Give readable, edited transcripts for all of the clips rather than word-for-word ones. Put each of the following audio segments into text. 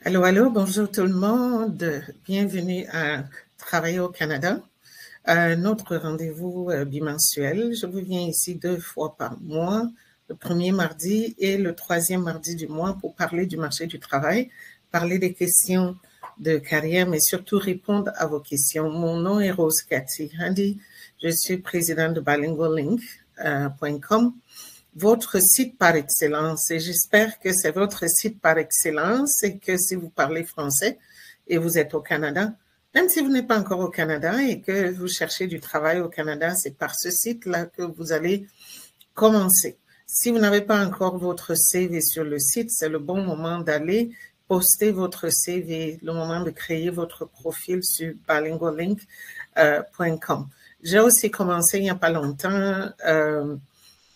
Allô, allô, bonjour tout le monde. Bienvenue à Travailler au Canada, notre rendez-vous bimensuel. Je vous viens ici 2 fois par mois, le premier mardi et le troisième mardi du mois pour parler du marché du travail, parler des questions de carrière, mais surtout répondre à vos questions. Mon nom est Rose Cathy Handy. Je suis présidente de bilinguallink.com. Votre site par excellence, et j'espère que c'est votre site par excellence et que si vous parlez français et vous êtes au Canada, même si vous n'êtes pas encore au Canada et que vous cherchez du travail au Canada, c'est par ce site-là que vous allez commencer. Si vous n'avez pas encore votre CV sur le site, c'est le bon moment d'aller poster votre CV, le moment de créer votre profil sur bilinguallink.com. J'ai aussi commencé il n'y a pas longtemps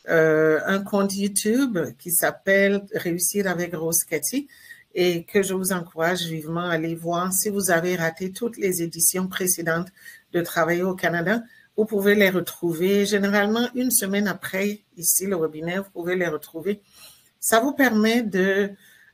un compte YouTube qui s'appelle Réussir avec Rose Cathy et que je vous encourage vivement à aller voir. Si vous avez raté toutes les éditions précédentes de Travailler au Canada, vous pouvez les retrouver généralement une semaine après ici le webinaire, vous pouvez les retrouver. Ça vous permet de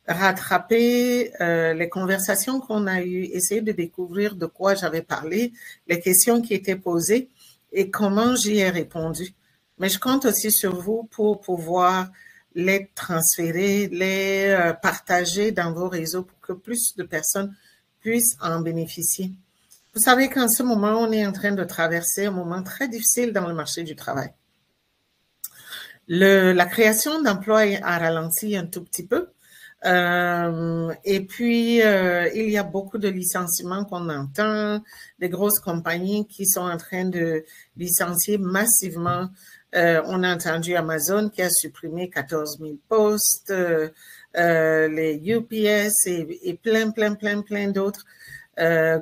rattraper les conversations qu'on a eues, essayer de découvrir de quoi j'avais parlé, les questions qui étaient posées et comment j'y ai répondu. Mais je compte aussi sur vous pour pouvoir les transférer, les partager dans vos réseaux pour que plus de personnes puissent en bénéficier. Vous savez qu'en ce moment, on est en train de traverser un moment très difficile dans le marché du travail. La création d'emplois a ralenti un tout petit peu. Et puis, il y a beaucoup de licenciements qu'on entend, des grosses compagnies qui sont en train de licencier massivement. On a entendu Amazon qui a supprimé 14 000 postes, les UPS et plein d'autres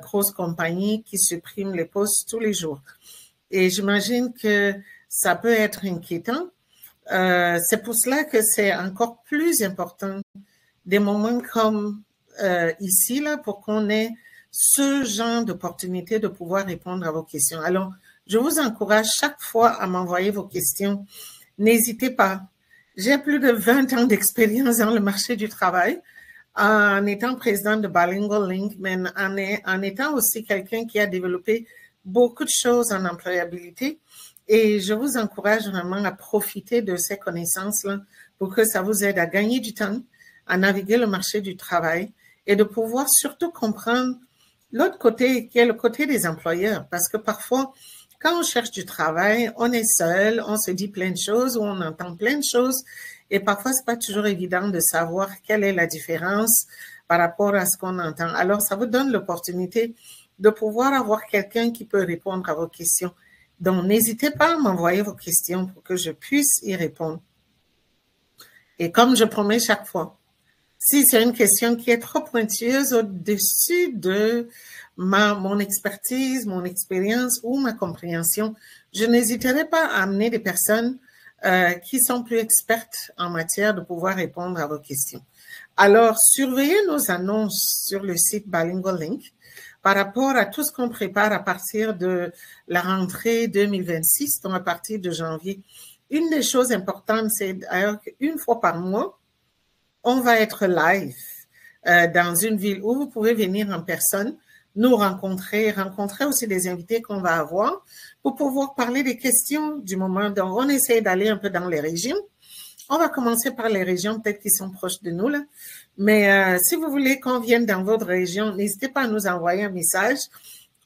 grosses compagnies qui suppriment les postes tous les jours. Et j'imagine que ça peut être inquiétant. C'est pour cela que c'est encore plus important des moments comme ici, là, pour qu'on ait ce genre d'opportunité de pouvoir répondre à vos questions. Alors, je vous encourage chaque fois à m'envoyer vos questions. N'hésitez pas. J'ai plus de 20 ans d'expérience dans le marché du travail en étant présidente de Bilingual Link, mais en étant aussi quelqu'un qui a développé beaucoup de choses en employabilité. Et je vous encourage vraiment à profiter de ces connaissances-là pour que ça vous aide à gagner du temps, à naviguer le marché du travail et de pouvoir surtout comprendre l'autre côté qui est le côté des employeurs. Parce que parfois, quand on cherche du travail, on est seul, on se dit plein de choses ou on entend plein de choses et parfois, c'est pas toujours évident de savoir quelle est la différence par rapport à ce qu'on entend. Alors, ça vous donne l'opportunité de pouvoir avoir quelqu'un qui peut répondre à vos questions. Donc, n'hésitez pas à m'envoyer vos questions pour que je puisse y répondre. Et comme je promets chaque fois, si c'est une question qui est trop pointueuse au-dessus de mon expertise, mon expérience ou ma compréhension, je n'hésiterai pas à amener des personnes qui sont plus expertes en matière de pouvoir répondre à vos questions. Alors, surveillez nos annonces sur le site Bilingual Link par rapport à tout ce qu'on prépare à partir de la rentrée 2026, donc à partir de janvier. Une des choses importantes, c'est d'ailleurs qu'une fois par mois, on va être live dans une ville où vous pouvez venir en personne, nous rencontrer aussi des invités qu'on va avoir pour pouvoir parler des questions du moment. Donc, on essaie d'aller un peu dans les régions. On va commencer par les régions peut-être qui sont proches de nous, là. Mais si vous voulez qu'on vienne dans votre région, n'hésitez pas à nous envoyer un message.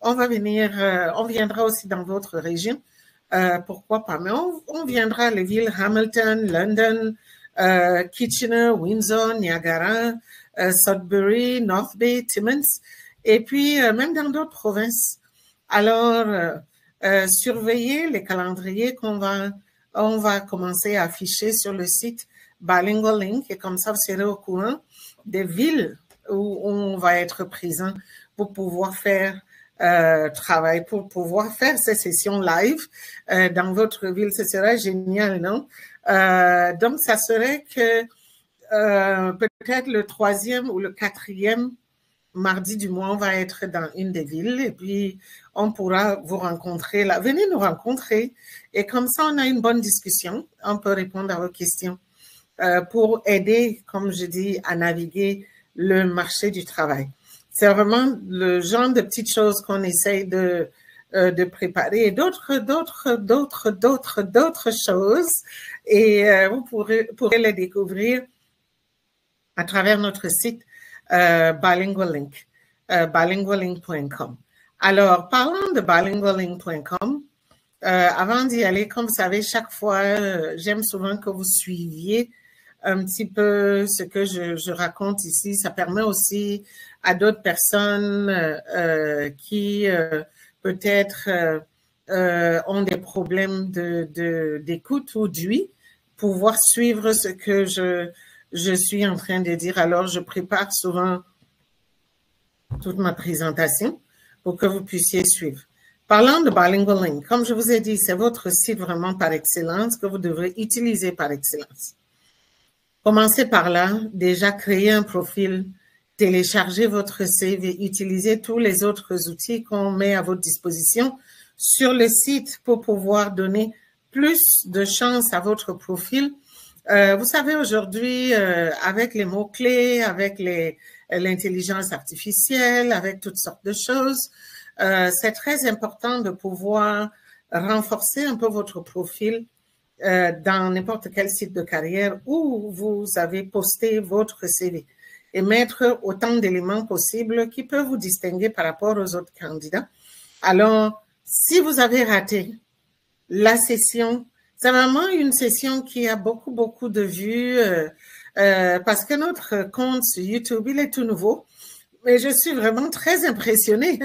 On va venir, on viendra aussi dans votre région. Pourquoi pas? Mais on viendra à les villes Hamilton, London, Kitchener, Windsor, Niagara, Sudbury, North Bay, Timmins, et puis même dans d'autres provinces. Alors, surveillez les calendriers on va commencer à afficher sur le site Bilingual Link, et comme ça, vous serez au courant des villes où on va être présent pour pouvoir faire travail, pour pouvoir faire ces sessions live dans votre ville. Ce serait génial, non? Donc, ça serait que peut-être le 3e ou le 4e mardi du mois, on va être dans une des villes et puis on pourra vous rencontrer là. Venez nous rencontrer et comme ça, on a une bonne discussion. On peut répondre à vos questions pour aider, comme je dis, à naviguer le marché du travail. C'est vraiment le genre de petites choses qu'on essaye de préparer et d'autres choses. Et vous pourrez les découvrir à travers notre site Bilingual Link, bilinguallink.com. Alors, parlant de bilinguallink.com, avant d'y aller, comme vous savez, chaque fois, j'aime souvent que vous suiviez un petit peu ce que je raconte ici. Ça permet aussi à d'autres personnes qui peut-être ont des problèmes d'écoute ou d'ouïe, pouvoir suivre ce que je suis en train de dire. Alors, je prépare souvent toute ma présentation pour que vous puissiez suivre. Parlant de Bilingual Link, comme je vous ai dit, c'est votre site vraiment par excellence que vous devrez utiliser par excellence. Commencez par là, déjà créer un profil, télécharger votre CV, utiliser tous les autres outils qu'on met à votre disposition sur le site pour pouvoir donner plus de chance à votre profil. Vous savez, aujourd'hui, avec les mots-clés, avec l'intelligence artificielle, avec toutes sortes de choses, c'est très important de pouvoir renforcer un peu votre profil dans n'importe quel site de carrière où vous avez posté votre CV et mettre autant d'éléments possibles qui peuvent vous distinguer par rapport aux autres candidats. Alors, si vous avez raté la session, c'est vraiment une session qui a beaucoup de vues parce que notre compte sur YouTube, il est tout nouveau. Mais je suis vraiment très impressionnée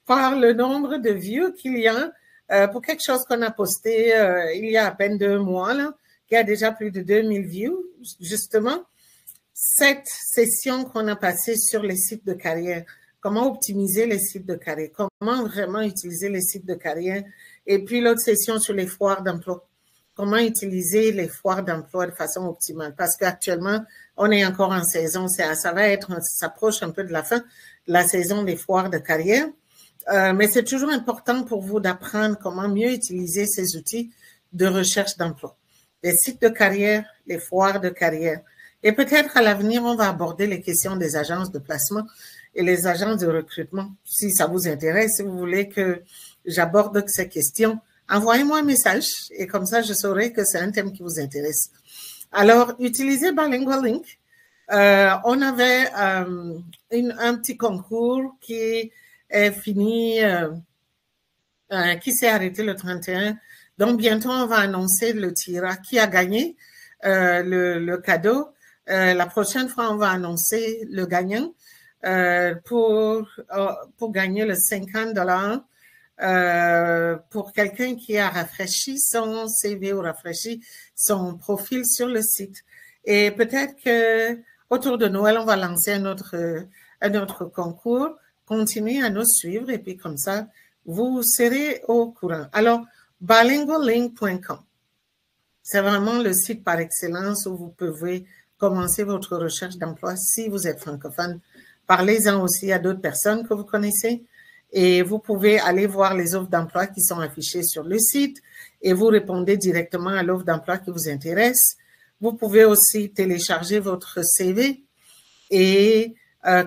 par le nombre de vues qu'il y a pour quelque chose qu'on a posté il y a à peine 2 mois, là, qui a déjà plus de 2000 views. Justement, cette session qu'on a passée sur les sites de carrière, comment optimiser les sites de carrière, comment vraiment utiliser les sites de carrière, et puis l'autre session sur les foires d'emploi, comment utiliser les foires d'emploi de façon optimale, parce qu'actuellement, on est encore en saison, ça s'approche un peu de la fin de la saison des foires de carrière, mais c'est toujours important pour vous d'apprendre comment mieux utiliser ces outils de recherche d'emploi, les sites de carrière, les foires de carrière. Et peut-être à l'avenir, on va aborder les questions des agences de placement et les agences de recrutement. Si ça vous intéresse, si vous voulez que j'aborde ces questions, envoyez-moi un message et comme ça, je saurai que c'est un thème qui vous intéresse. Alors, utilisez Bilingual Link. On avait un petit concours qui est fini, qui s'est arrêté le 31. Donc, bientôt, on va annoncer le tirage qui a gagné le cadeau. La prochaine fois, on va annoncer le gagnant pour gagner le 50 $. Pour quelqu'un qui a rafraîchi son CV ou rafraîchi son profil sur le site. Et peut-être que autour de Noël, on va lancer un autre concours. Continuez à nous suivre et puis comme ça, vous serez au courant. Alors, bilinguallink.com, c'est vraiment le site par excellence où vous pouvez commencer votre recherche d'emploi si vous êtes francophone. Parlez-en aussi à d'autres personnes que vous connaissez. Et vous pouvez aller voir les offres d'emploi qui sont affichées sur le site et vous répondez directement à l'offre d'emploi qui vous intéresse. Vous pouvez aussi télécharger votre CV et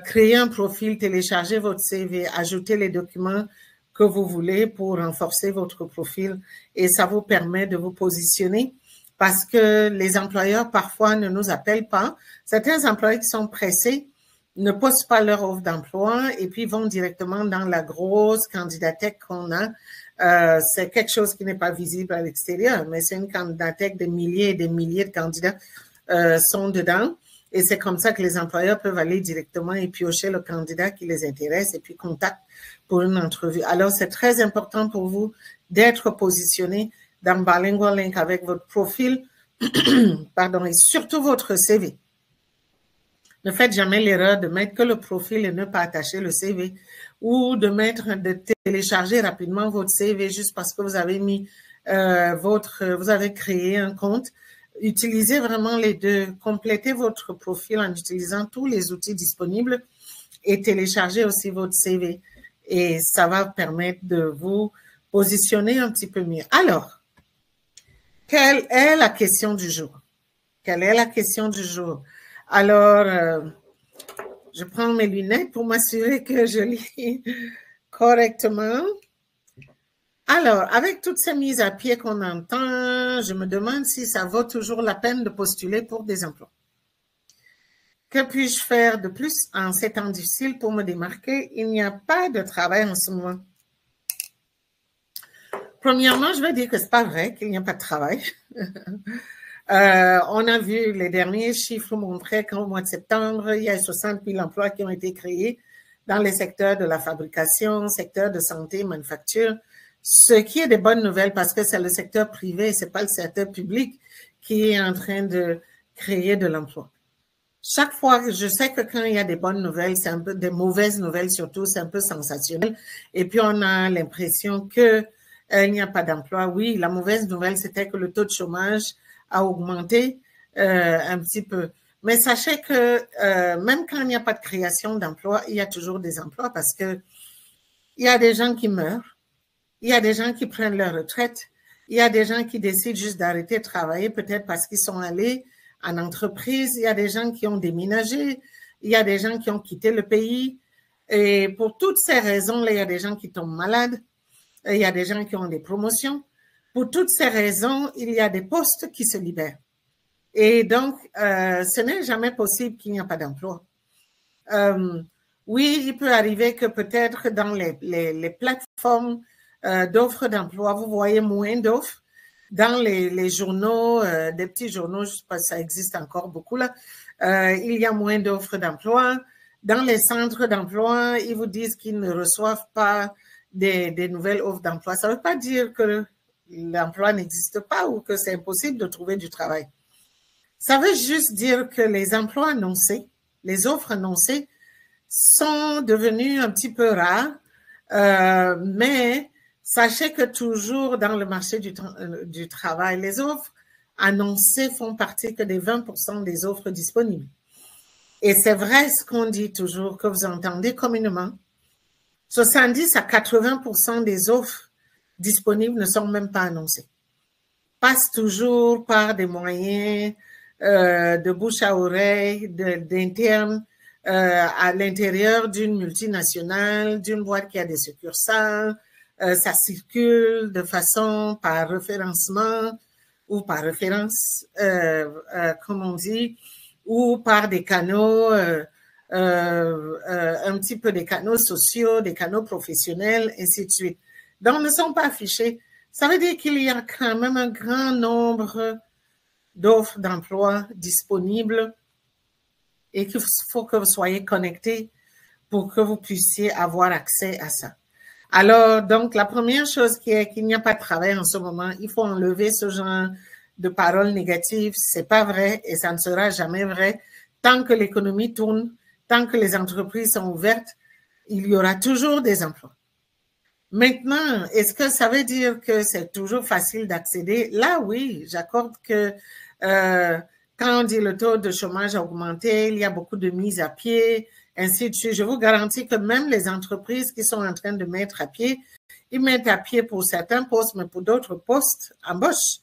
créer un profil, télécharger votre CV, ajouter les documents que vous voulez pour renforcer votre profil et ça vous permet de vous positionner parce que les employeurs parfois ne nous appellent pas. Certains employeurs qui sont pressés ne postent pas leur offre d'emploi et puis vont directement dans la grosse candidathèque qu'on a. C'est quelque chose qui n'est pas visible à l'extérieur, mais c'est une candidathèque de milliers et des milliers de candidats sont dedans. Et c'est comme ça que les employeurs peuvent aller directement et piocher le candidat qui les intéresse et puis contactent pour une entrevue. Alors, c'est très important pour vous d'être positionné dans Bilingual Link avec votre profil, pardon, et surtout votre CV. Ne faites jamais l'erreur de mettre que le profil et ne pas attacher le CV ou de télécharger rapidement votre CV juste parce que vous avez mis vous avez créé un compte. Utilisez vraiment les deux. Complétez votre profil en utilisant tous les outils disponibles et téléchargez aussi votre CV. Et ça va permettre de vous positionner un petit peu mieux. Alors, quelle est la question du jour? Quelle est la question du jour? Alors, Je prends mes lunettes pour m'assurer que je lis correctement. Alors, avec toutes ces mises à pied qu'on entend, je me demande si ça vaut toujours la peine de postuler pour des emplois. Que puis-je faire de plus en ces temps difficiles pour me démarquer? Il n'y a pas de travail en ce moment. Premièrement, je vais dire que c'est pas vrai qu'il n'y a pas de travail. On a vu les derniers chiffres montraient qu'au mois de septembre, il y a 60 000 emplois qui ont été créés dans les secteurs de la fabrication, secteur de santé, manufacture, ce qui est des bonnes nouvelles parce que c'est le secteur privé, c'est pas le secteur public qui est en train de créer de l'emploi. Chaque fois, je sais que quand il y a des bonnes nouvelles, c'est un peu des mauvaises nouvelles surtout, c'est un peu sensationnel. Et puis on a l'impression que il n'y a pas d'emploi. Oui, la mauvaise nouvelle, c'était que le taux de chômage a augmenté un petit peu. Mais sachez que même quand il n'y a pas de création d'emplois, il y a toujours des emplois parce que il y a des gens qui meurent, il y a des gens qui prennent leur retraite, il y a des gens qui décident juste d'arrêter de travailler peut-être parce qu'ils sont allés en entreprise, il y a des gens qui ont déménagé, il y a des gens qui ont quitté le pays. Et pour toutes ces raisons-là, il y a des gens qui tombent malades, il y a des gens qui ont des promotions. Pour toutes ces raisons, il y a des postes qui se libèrent. Et donc, ce n'est jamais possible qu'il n'y ait pas d'emploi. Oui, il peut arriver que peut-être dans les plateformes d'offres d'emploi, vous voyez moins d'offres. Dans les journaux, des petits journaux, je ne sais pas si ça existe encore beaucoup là, il y a moins d'offres d'emploi. Dans les centres d'emploi, ils vous disent qu'ils ne reçoivent pas des nouvelles offres d'emploi. Ça ne veut pas dire que l'emploi n'existe pas ou que c'est impossible de trouver du travail. Ça veut juste dire que les emplois annoncés, les offres annoncées sont devenues un petit peu rares, mais sachez que toujours dans le marché du travail, les offres annoncées font partie que des 20% des offres disponibles. Et c'est vrai ce qu'on dit toujours, que vous entendez communément. 70 à 80% des offres disponibles ne sont même pas annoncées. Passent toujours par des moyens de bouche à oreille, d'interne, à l'intérieur d'une multinationale, d'une boîte qui a des succursales. Ça circule de façon par référencement ou par référence, comme on dit, ou par des canaux, un petit peu des canaux sociaux, des canaux professionnels, ainsi de suite. Donc, ne sont pas affichés. Ça veut dire qu'il y a quand même un grand nombre d'offres d'emploi disponibles et qu'il faut que vous soyez connectés pour que vous puissiez avoir accès à ça. Alors, donc, la première chose qui est qu'il n'y a pas de travail en ce moment, il faut enlever ce genre de paroles négatives. C'est pas vrai et ça ne sera jamais vrai. Tant que l'économie tourne, tant que les entreprises sont ouvertes, il y aura toujours des emplois. Maintenant, est-ce que ça veut dire que c'est toujours facile d'accéder? Là, oui, j'accorde que quand on dit le taux de chômage a augmenté, il y a beaucoup de mises à pied, ainsi de suite. Je vous garantis que même les entreprises qui sont en train de mettre à pied, ils mettent à pied pour certains postes, mais pour d'autres postes, embauchent.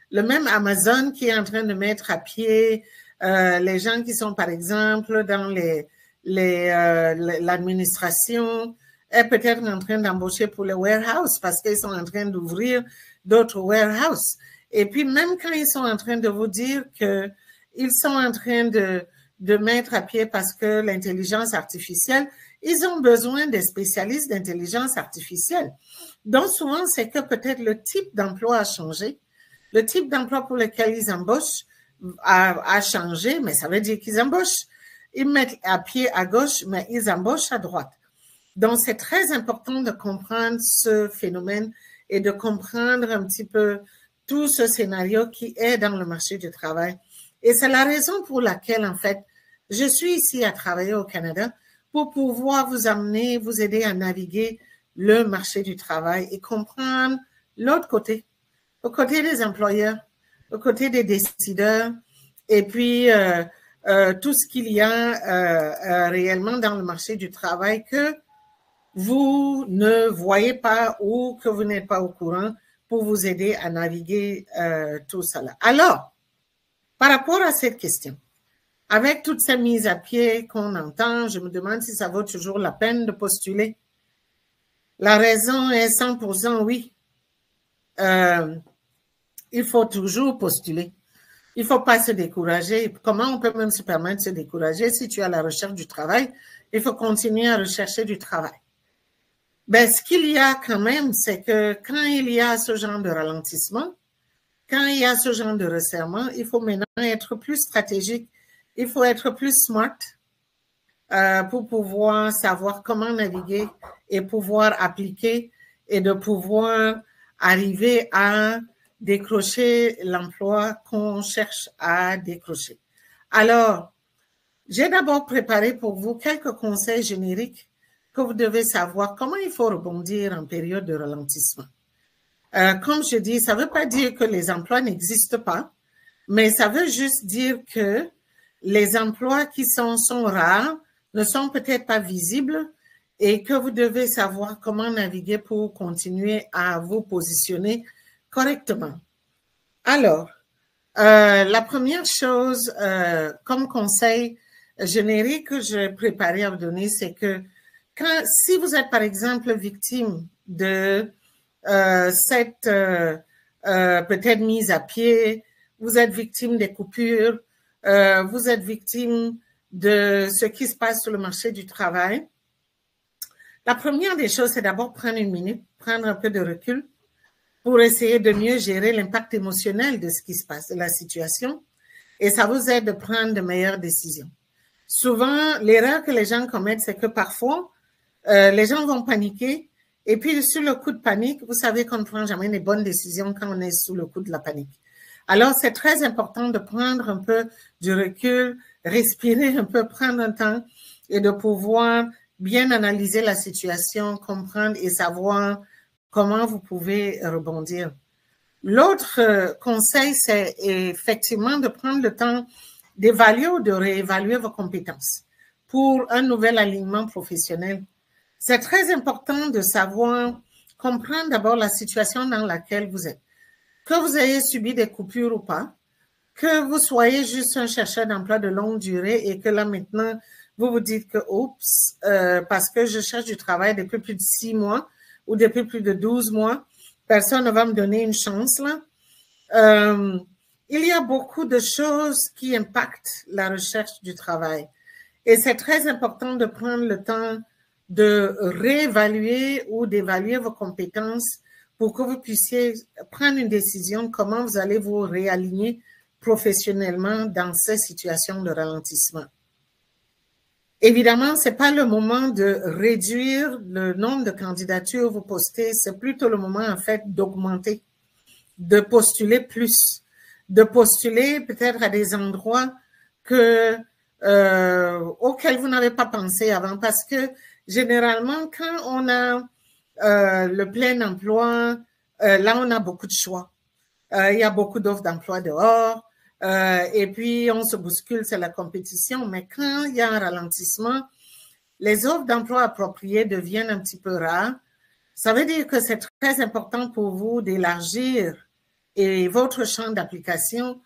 Le même Amazon qui est en train de mettre à pied les gens qui sont, par exemple, dans l'administration, est peut-être en train d'embaucher pour les warehouses parce qu'ils sont en train d'ouvrir d'autres warehouses. Et puis, même quand ils sont en train de vous dire qu'ils sont en train de mettre à pied parce que l'intelligence artificielle, ils ont besoin des spécialistes d'intelligence artificielle. Donc, souvent, c'est que peut-être le type d'emploi a changé. Le type d'emploi pour lequel ils embauchent a changé, mais ça veut dire qu'ils embauchent. Ils mettent à pied à gauche, mais ils embauchent à droite. Donc, c'est très important de comprendre ce phénomène et de comprendre un petit peu tout ce scénario qui est dans le marché du travail. Et c'est la raison pour laquelle, en fait, je suis ici à travailler au Canada pour pouvoir vous amener, vous aider à naviguer le marché du travail et comprendre l'autre côté, au côté des employeurs, au côté des décideurs, et puis tout ce qu'il y a réellement dans le marché du travail que vous ne voyez pas ou que vous n'êtes pas au courant pour vous aider à naviguer tout cela. Alors, par rapport à cette question, Avec toutes ces mises à pied qu'on entend, je me demande si ça vaut toujours la peine de postuler. La raison est 100% oui. Il faut toujours postuler. Il ne faut pas se décourager. Comment on peut même se permettre de se décourager si tu es à la recherche du travail? Il faut continuer à rechercher du travail. Ben, ce qu'il y a quand même, c'est que quand il y a ce genre de ralentissement, quand il y a ce genre de resserrement, il faut maintenant être plus stratégique. Il faut être plus smart pour pouvoir savoir comment naviguer et pouvoir appliquer et de pouvoir arriver à décrocher l'emploi qu'on cherche à décrocher. Alors, j'ai d'abord préparé pour vous quelques conseils génériques que vous devez savoir comment il faut rebondir en période de ralentissement. Comme je dis, ça ne veut pas dire que les emplois n'existent pas, mais ça veut juste dire que les emplois qui sont rares ne sont peut-être pas visibles et que vous devez savoir comment naviguer pour continuer à vous positionner correctement. Alors, la première chose comme conseil générique que j'ai préparé à vous donner, c'est que si vous êtes par exemple victime de cette peut-être mise à pied, vous êtes victime des coupures, vous êtes victime de ce qui se passe sur le marché du travail. La première des choses, c'est d'abord prendre une minute, prendre un peu de recul pour essayer de mieux gérer l'impact émotionnel de ce qui se passe, de la situation, et ça vous aide de prendre de meilleures décisions. Souvent, l'erreur que les gens commettent, c'est que parfois, les gens vont paniquer, et puis sur le coup de panique, vous savez qu'on ne prend jamais les bonnes décisions quand on est sous le coup de la panique. Alors, c'est très important de prendre un peu du recul, respirer un peu, prendre un temps et de pouvoir bien analyser la situation, comprendre et savoir comment vous pouvez rebondir. L'autre conseil, c'est effectivement de prendre le temps d'évaluer ou de réévaluer vos compétences pour un nouvel alignement professionnel. C'est très important de savoir comprendre d'abord la situation dans laquelle vous êtes. Que vous ayez subi des coupures ou pas, que vous soyez juste un chercheur d'emploi de longue durée et que là maintenant, vous vous dites que, oups, parce que je cherche du travail depuis plus de 6 mois ou depuis plus de 12 mois, personne ne va me donner une chance là. Il y a beaucoup de choses qui impactent la recherche du travail. Et c'est très important de prendre le temps de réévaluer ou d'évaluer vos compétences pour que vous puissiez prendre une décision de comment vous allez vous réaligner professionnellement dans ces situations de ralentissement. Évidemment, ce n'est pas le moment de réduire le nombre de candidatures que vous postez, c'est plutôt le moment en fait d'augmenter, de postuler plus, de postuler peut-être à des endroits auxquels vous n'avez pas pensé avant, parce que généralement, quand on a le plein emploi, là, on a beaucoup de choix. Il y a beaucoup d'offres d'emploi dehors, et puis on se bouscule, c'est la compétition. Mais quand il y a un ralentissement, les offres d'emploi appropriées deviennent un petit peu rares. Ça veut dire que c'est très important pour vous d'élargir votre champ d'application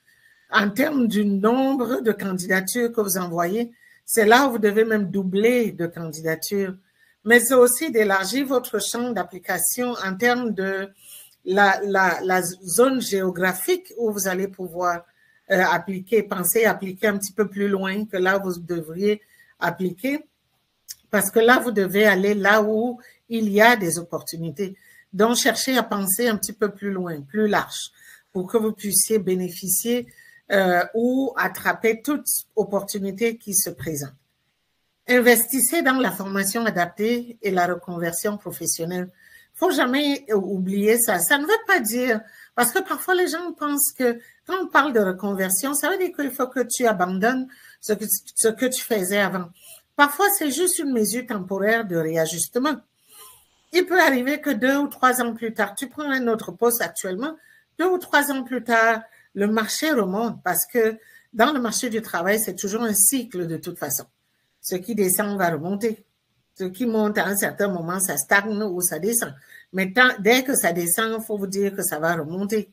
en termes du nombre de candidatures que vous envoyez. C'est là où vous devez même doubler de candidatures. Mais c'est aussi d'élargir votre champ d'application en termes de la zone géographique où vous allez pouvoir appliquer. Pensez appliquer un petit peu plus loin que là où vous devriez appliquer, parce que là, vous devez aller là où il y a des opportunités. Donc, cherchez à penser un petit peu plus loin, plus large, pour que vous puissiez bénéficier ou attraper toute opportunité qui se présente. Investissez dans la formation adaptée et la reconversion professionnelle. Il ne faut jamais oublier ça. Ça ne veut pas dire, parce que parfois les gens pensent que quand on parle de reconversion, ça veut dire qu'il faut que tu abandonnes ce que tu faisais avant. Parfois, c'est juste une mesure temporaire de réajustement. Il peut arriver que 2 ou 3 ans plus tard, tu prends un autre poste actuellement, 2 ou 3 ans plus tard, le marché remonte parce que dans le marché du travail, c'est toujours un cycle de toute façon. Ce qui descend va remonter. Ce qui monte à un certain moment, ça stagne ou ça descend. Mais dès que ça descend, il faut vous dire que ça va remonter.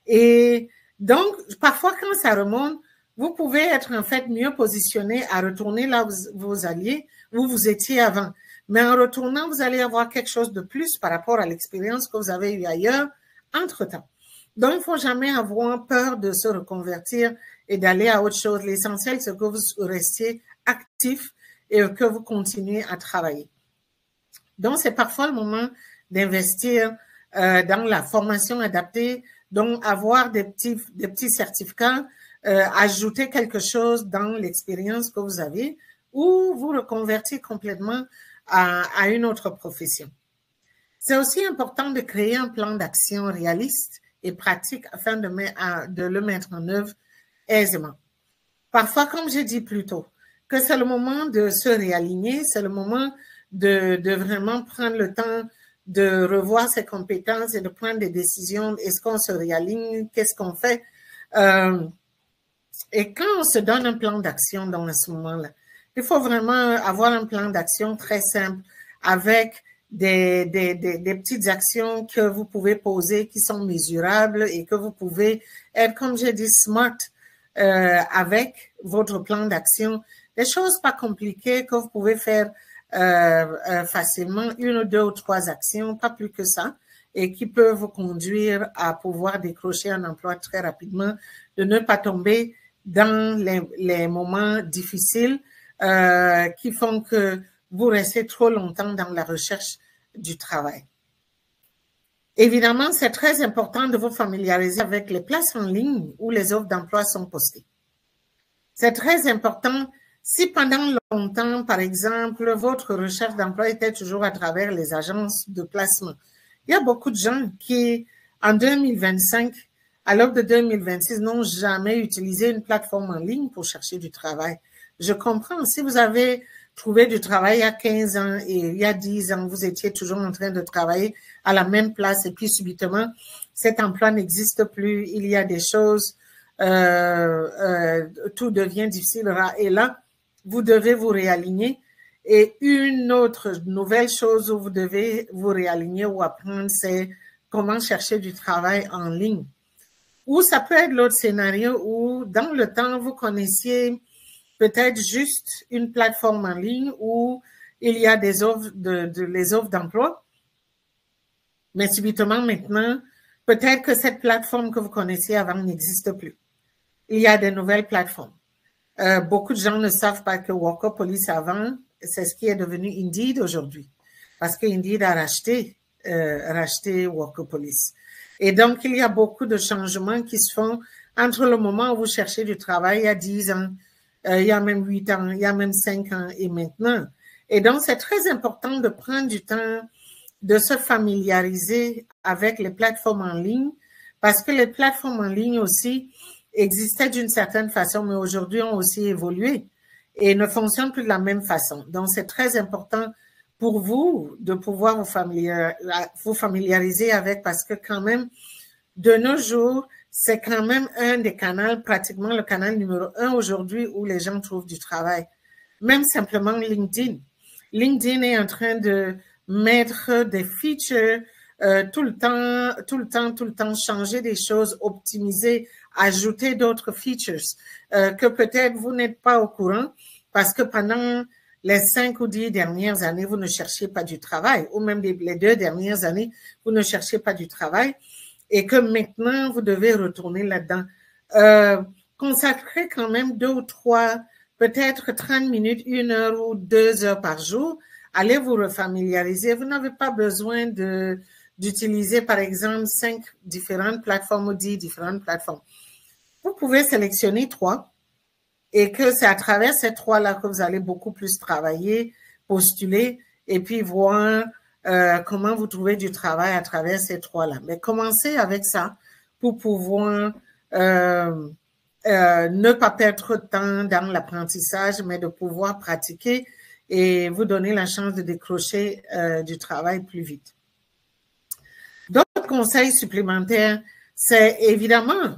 Et donc, parfois, quand ça remonte, vous pouvez être en fait mieux positionné à retourner là où vous alliez, où vous étiez avant. Mais en retournant, vous allez avoir quelque chose de plus par rapport à l'expérience que vous avez eue ailleurs entre-temps. Donc, il ne faut jamais avoir peur de se reconvertir et d'aller à autre chose. L'essentiel, c'est que vous restiez actif et que vous continuez à travailler. Donc, c'est parfois le moment d'investir dans la formation adaptée, donc avoir des petits certificats, ajouter quelque chose dans l'expérience que vous avez ou vous reconvertir complètement à une autre profession. C'est aussi important de créer un plan d'action réaliste et pratique afin de le mettre en œuvre aisément. Parfois, comme j'ai dit plus tôt, que c'est le moment de se réaligner, c'est le moment de vraiment prendre le temps de revoir ses compétences et de prendre des décisions. Est-ce qu'on se réaligne? Qu'est-ce qu'on fait? Et quand on se donne un plan d'action dans ce moment-là, il faut vraiment avoir un plan d'action très simple avec des petites actions que vous pouvez poser qui sont mesurables et que vous pouvez être, comme j'ai dit, smart avec votre plan d'action. Des choses pas compliquées que vous pouvez faire facilement, 1, 2 ou 3 actions, pas plus que ça, et qui peuvent vous conduire à pouvoir décrocher un emploi très rapidement, de ne pas tomber dans les moments difficiles qui font que vous restez trop longtemps dans la recherche du travail. Évidemment, c'est très important de vous familiariser avec les places en ligne où les offres d'emploi sont postées. C'est très important si pendant longtemps, par exemple, votre recherche d'emploi était toujours à travers les agences de placement. Il y a beaucoup de gens qui, en 2025, à l'aube de 2026, n'ont jamais utilisé une plateforme en ligne pour chercher du travail. Je comprends, si vous avez trouvé du travail il y a 15 ans et il y a 10 ans, vous étiez toujours en train de travailler à la même place et puis subitement, cet emploi n'existe plus, il y a des choses, tout devient difficile et là, vous devez vous réaligner. Et une autre nouvelle chose où vous devez vous réaligner ou apprendre, c'est comment chercher du travail en ligne. Ou ça peut être l'autre scénario où, dans le temps, vous connaissiez peut-être juste une plateforme en ligne où il y a des offres, les offres d'emploi. Mais subitement, maintenant, peut-être que cette plateforme que vous connaissiez avant n'existe plus. Il y a de nouvelles plateformes. Beaucoup de gens ne savent pas que Workopolis avant, c'est ce qui est devenu Indeed aujourd'hui. Parce que Indeed a racheté Workopolis. Et donc, il y a beaucoup de changements qui se font entre le moment où vous cherchez du travail, il y a 10 ans, il y a même 8 ans, il y a même 5 ans et maintenant. Et donc, c'est très important de prendre du temps de se familiariser avec les plateformes en ligne parce que les plateformes en ligne aussi existaient d'une certaine façon, mais aujourd'hui ont aussi évolué et ne fonctionnent plus de la même façon. Donc, c'est très important pour vous de pouvoir vous familiariser avec parce que quand même, de nos jours, c'est quand même un des canaux, pratiquement le canal numéro 1 aujourd'hui où les gens trouvent du travail. Même simplement LinkedIn. LinkedIn est en train de mettre des features tout le temps, changer des choses, optimiser, ajouter d'autres features que peut-être vous n'êtes pas au courant parce que pendant les 5 ou 10 dernières années, vous ne cherchiez pas du travail ou même les 2 dernières années, vous ne cherchiez pas du travail et que maintenant, vous devez retourner là-dedans. Consacrez quand même 2 ou 3, peut-être 30 minutes, 1 heure ou 2 heures par jour. Allez vous refamiliariser. Vous n'avez pas besoin d'utiliser, par exemple, 5 différentes plateformes ou 10 différentes plateformes. Vous pouvez sélectionner 3 et que c'est à travers ces 3-là que vous allez beaucoup plus travailler, postuler et puis voir comment vous trouvez du travail à travers ces 3-là. Mais commencez avec ça pour pouvoir ne pas perdre trop de temps dans l'apprentissage, mais de pouvoir pratiquer et vous donner la chance de décrocher du travail plus vite. D'autres conseils supplémentaires, c'est évidemment,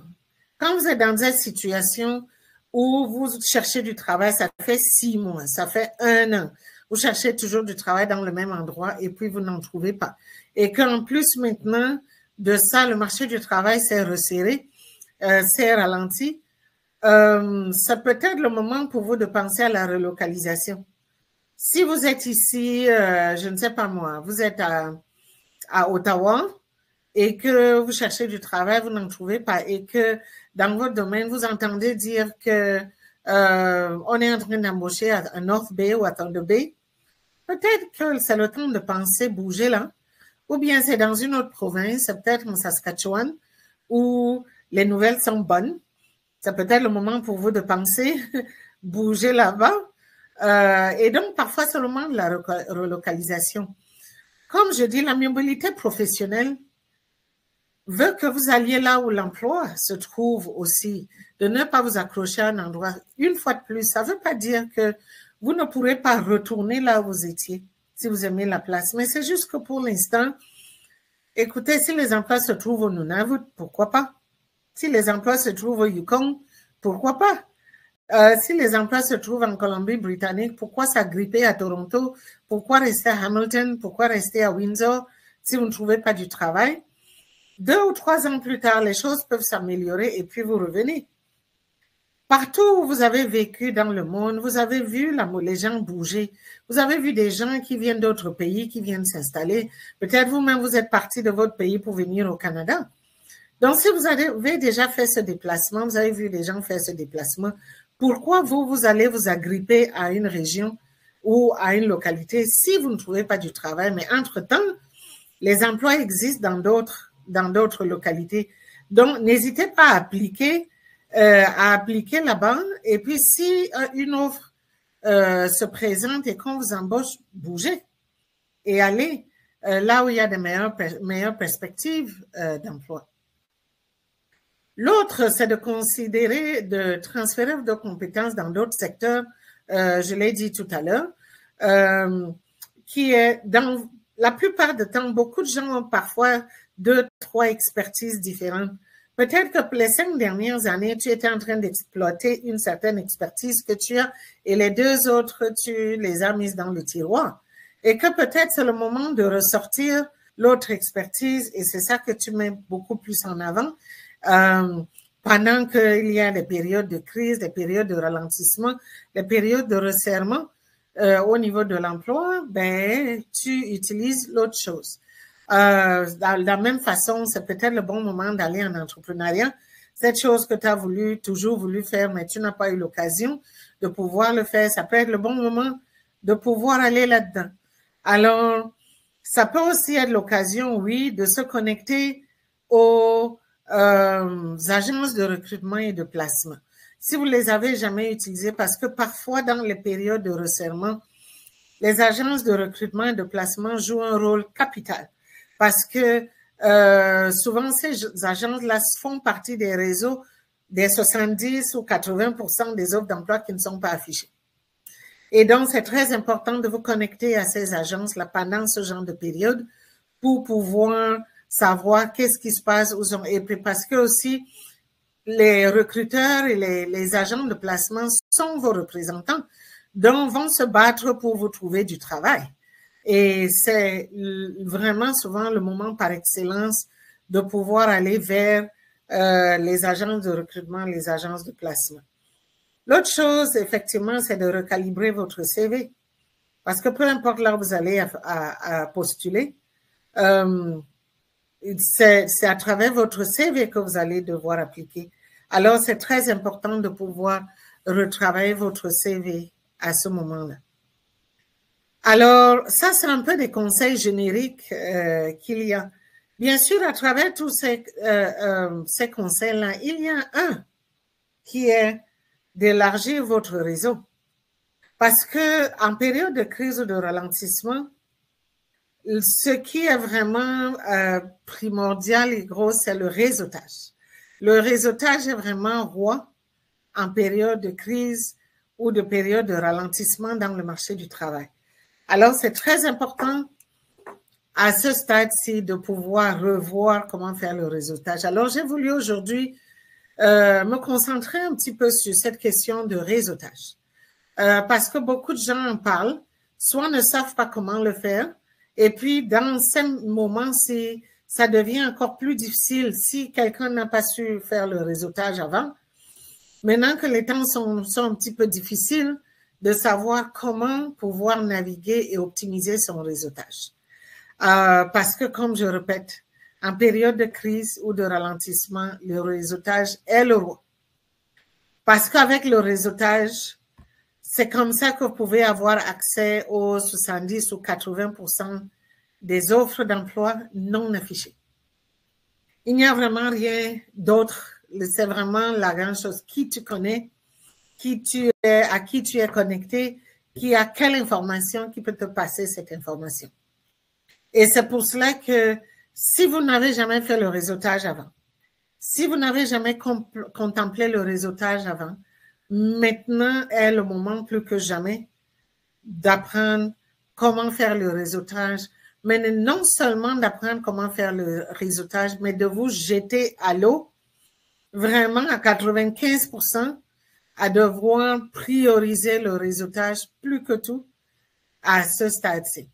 quand vous êtes dans une situation où vous cherchez du travail, ça fait 6 mois, ça fait 1 an, vous cherchez toujours du travail dans le même endroit et puis vous n'en trouvez pas. Et qu'en plus maintenant de ça, le marché du travail s'est resserré, s'est ralenti. ça peut être le moment pour vous de penser à la relocalisation. Si vous êtes ici, je ne sais pas moi, vous êtes à Ottawa et que vous cherchez du travail, vous n'en trouvez pas et que dans votre domaine, vous entendez dire que on est en train d'embaucher à North Bay ou à Thunder Bay, peut-être que c'est le temps de penser bouger là, ou bien c'est dans une autre province, peut-être en Saskatchewan, où les nouvelles sont bonnes. C'est peut-être le moment pour vous de penser bouger là-bas. Et donc, parfois, c'est le moment de la relocalisation. Comme je dis, la mobilité professionnelle veut que vous alliez là où l'emploi se trouve aussi, de ne pas vous accrocher à un endroit. Une fois de plus, ça ne veut pas dire que vous ne pourrez pas retourner là où vous étiez, si vous aimez la place. Mais c'est juste que pour l'instant, écoutez, si les emplois se trouvent au Nunavut, pourquoi pas? Si les emplois se trouvent au Yukon, pourquoi pas? Si les emplois se trouvent en Colombie-Britannique, pourquoi s'agripper à Toronto? Pourquoi rester à Hamilton? Pourquoi rester à Windsor si vous ne trouvez pas du travail? 2 ou 3 ans plus tard, les choses peuvent s'améliorer et puis vous revenez. Partout où vous avez vécu dans le monde, vous avez vu les gens bouger. Vous avez vu des gens qui viennent d'autres pays, qui viennent s'installer. Peut-être vous-même, vous êtes parti de votre pays pour venir au Canada. Donc, si vous avez déjà fait ce déplacement, vous avez vu les gens faire ce déplacement, pourquoi vous allez vous agripper à une région ou à une localité si vous ne trouvez pas du travail? Mais entre-temps, les emplois existent dans d'autres localités. Donc, n'hésitez pas à appliquer là-bas. Et puis, si une offre se présente et qu'on vous embauche, bougez et allez là où il y a de meilleures perspectives d'emploi. L'autre, c'est de considérer de transférer de compétences dans d'autres secteurs, je l'ai dit tout à l'heure, qui est dans la plupart du temps, beaucoup de gens ont parfois 2, 3 expertises différentes. Peut-être que pour les 5 dernières années, tu étais en train d'exploiter une certaine expertise que tu as et les 2 autres, tu les as mises dans le tiroir. Et que peut-être c'est le moment de ressortir l'autre expertise et c'est ça que tu mets beaucoup plus en avant. Pendant qu'il y a des périodes de crise, des périodes de ralentissement, des périodes de resserrement au niveau de l'emploi, ben, tu utilises l'autre chose. De la même façon, c'est peut-être le bon moment d'aller en entrepreneuriat. Cette chose que tu as toujours voulu faire, mais tu n'as pas eu l'occasion de pouvoir le faire, ça peut être le bon moment de pouvoir aller là-dedans. Alors, ça peut aussi être l'occasion, oui, de se connecter aux agences de recrutement et de placement. Si vous les avez jamais utilisées, parce que parfois dans les périodes de resserrement, les agences de recrutement et de placement jouent un rôle capital parce que souvent ces agences-là font partie des réseaux des 70 ou 80% des offres d'emploi qui ne sont pas affichées. Et donc, c'est très important de vous connecter à ces agences-là pendant ce genre de période pour pouvoir savoir qu'est-ce qui se passe, et puis parce que aussi les recruteurs et les agents de placement sont vos représentants, donc vont se battre pour vous trouver du travail. Et c'est vraiment souvent le moment par excellence de pouvoir aller vers les agences de recrutement, les agences de placement. L'autre chose, effectivement, c'est de recalibrer votre CV. Parce que peu importe là où vous allez à postuler, c'est à travers votre CV que vous allez devoir appliquer. Alors, c'est très important de pouvoir retravailler votre CV à ce moment-là. Alors, ça, c'est un peu des conseils génériques qu'il y a. Bien sûr, à travers tous ces conseils-là, il y a un qui est d'élargir votre réseau. Parce que en période de crise ou de ralentissement, ce qui est vraiment primordial et gros, c'est le réseautage. Le réseautage est vraiment roi en période de crise ou de période de ralentissement dans le marché du travail. Alors, c'est très important à ce stade-ci de pouvoir revoir comment faire le réseautage. Alors, j'ai voulu aujourd'hui me concentrer un petit peu sur cette question de réseautage. Parce que beaucoup de gens en parlent, soit ne savent pas comment le faire, et puis dans ces moments-ci, ça devient encore plus difficile si quelqu'un n'a pas su faire le réseautage avant. Maintenant que les temps sont un petit peu difficiles, de savoir comment pouvoir naviguer et optimiser son réseautage. Parce que, comme je répète, en période de crise ou de ralentissement, le réseautage est le roi. Parce qu'avec le réseautage, c'est comme ça que vous pouvez avoir accès aux 70 ou 80% des offres d'emploi non affichées. Il n'y a vraiment rien d'autre. C'est vraiment la grande chose. Qui tu connais, à qui tu es connecté, qui a quelle information, qui peut te passer cette information. Et c'est pour cela que si vous n'avez jamais fait le réseautage avant, si vous n'avez jamais contemplé le réseautage avant, maintenant est le moment plus que jamais d'apprendre comment faire le réseautage, mais non seulement d'apprendre comment faire le réseautage, mais de vous jeter à l'eau, vraiment à 95%, à devoir prioriser le réseautage plus que tout à ce stade-ci.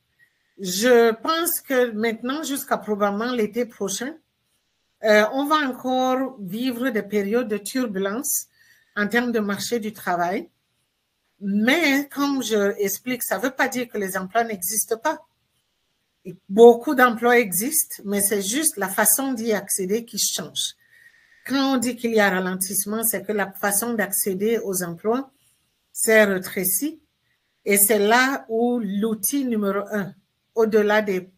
Je pense que maintenant, jusqu'à probablement l'été prochain, on va encore vivre des périodes de turbulence en termes de marché du travail. Mais comme je explique, ça ne veut pas dire que les emplois n'existent pas. Beaucoup d'emplois existent, mais c'est juste la façon d'y accéder qui change. Quand on dit qu'il y a ralentissement, c'est que la façon d'accéder aux emplois s'est rétrécie. Et c'est là où l'outil numéro 1, au-delà des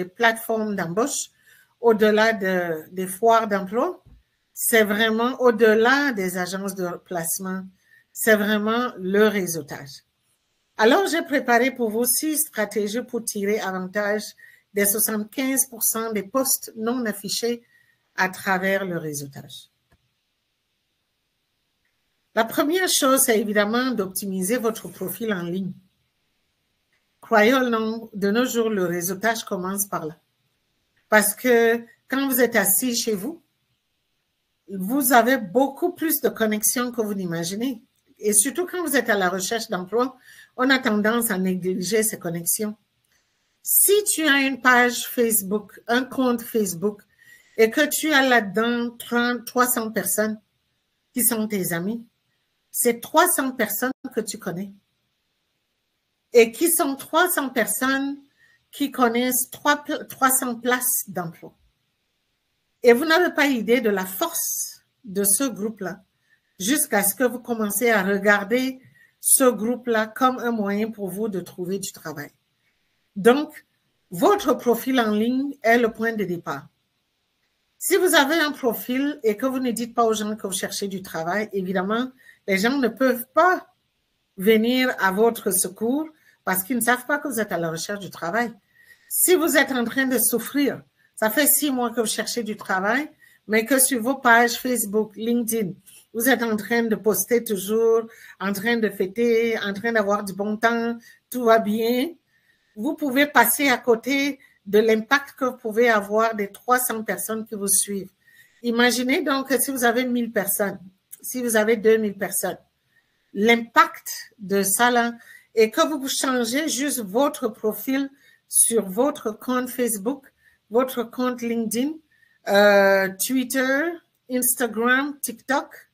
plateformes d'embauche, au-delà des foires d'emploi, c'est vraiment au-delà des agences de placement, c'est vraiment le réseautage. Alors, j'ai préparé pour vous 6 stratégies pour tirer avantage des 75% des postes non affichés à travers le réseautage. La première chose, c'est évidemment d'optimiser votre profil en ligne. Croyez ou non, de nos jours, le réseautage commence par là. Parce que quand vous êtes assis chez vous, vous avez beaucoup plus de connexions que vous n'imaginez. Et surtout quand vous êtes à la recherche d'emploi, on a tendance à négliger ces connexions. Si tu as une page Facebook, un compte Facebook, et que tu as là-dedans 300 personnes qui sont tes amis, c'est 300 personnes que tu connais. Et qui sont 300 personnes qui connaissent 300 places d'emploi. Et vous n'avez pas idée de la force de ce groupe-là jusqu'à ce que vous commencez à regarder ce groupe-là comme un moyen pour vous de trouver du travail. Donc, votre profil en ligne est le point de départ. Si vous avez un profil et que vous ne dites pas aux gens que vous cherchez du travail, évidemment, les gens ne peuvent pas venir à votre secours parce qu'ils ne savent pas que vous êtes à la recherche du travail. Si vous êtes en train de souffrir, ça fait 6 mois que vous cherchez du travail, mais que sur vos pages Facebook, LinkedIn, vous êtes en train de poster toujours, en train de fêter, en train d'avoir du bon temps, tout va bien, vous pouvez passer à côté de l'impact que vous pouvez avoir des 300 personnes qui vous suivent. Imaginez donc que si vous avez 1000 personnes, si vous avez 2000 personnes, l'impact de ça là, et que vous changez juste votre profil sur votre compte Facebook, votre compte LinkedIn, Twitter, Instagram, TikTok,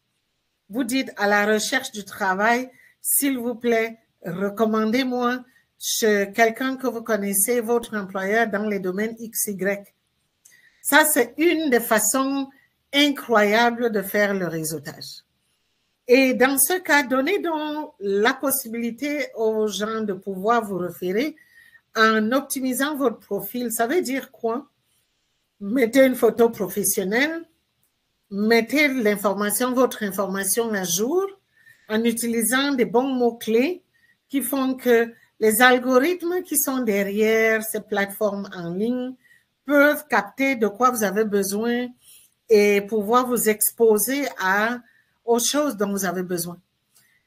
vous dites à la recherche du travail, s'il vous plaît, recommandez-moi chez quelqu'un que vous connaissez, votre employeur dans les domaines XY. Ça, c'est une des façons incroyables de faire le réseautage. Et dans ce cas, donnez donc la possibilité aux gens de pouvoir vous référer en optimisant votre profil. Ça veut dire quoi? Mettez une photo professionnelle, mettez l'information, votre information à jour en utilisant des bons mots-clés qui font que les algorithmes qui sont derrière ces plateformes en ligne peuvent capter de quoi vous avez besoin et pouvoir vous exposer aux choses dont vous avez besoin.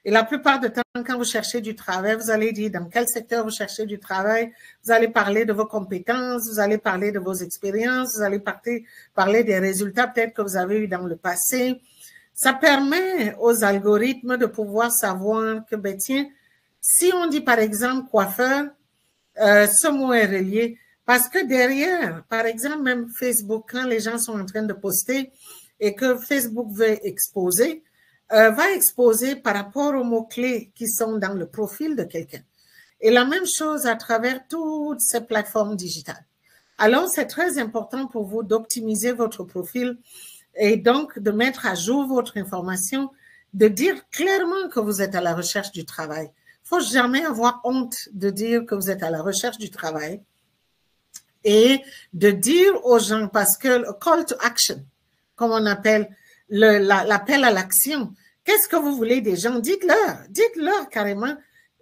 Et la plupart du temps, quand vous cherchez du travail, vous allez dire dans quel secteur vous cherchez du travail, vous allez parler de vos compétences, vous allez parler de vos expériences, vous allez parler des résultats peut-être que vous avez eu dans le passé. Ça permet aux algorithmes de pouvoir savoir que, ben tiens, si on dit par exemple coiffeur, ce mot est relié parce que derrière, par exemple, même Facebook, quand les gens sont en train de poster et que Facebook veut exposer, va exposer par rapport aux mots-clés qui sont dans le profil de quelqu'un. Et la même chose à travers toutes ces plateformes digitales. Alors, c'est très important pour vous d'optimiser votre profil et donc de mettre à jour votre information, de dire clairement que vous êtes à la recherche du travail. Il ne faut jamais avoir honte de dire que vous êtes à la recherche du travail et de dire aux gens, parce que le call to action, comme on appelle l'appel à l'action, qu'est-ce que vous voulez des gens? Dites-leur carrément.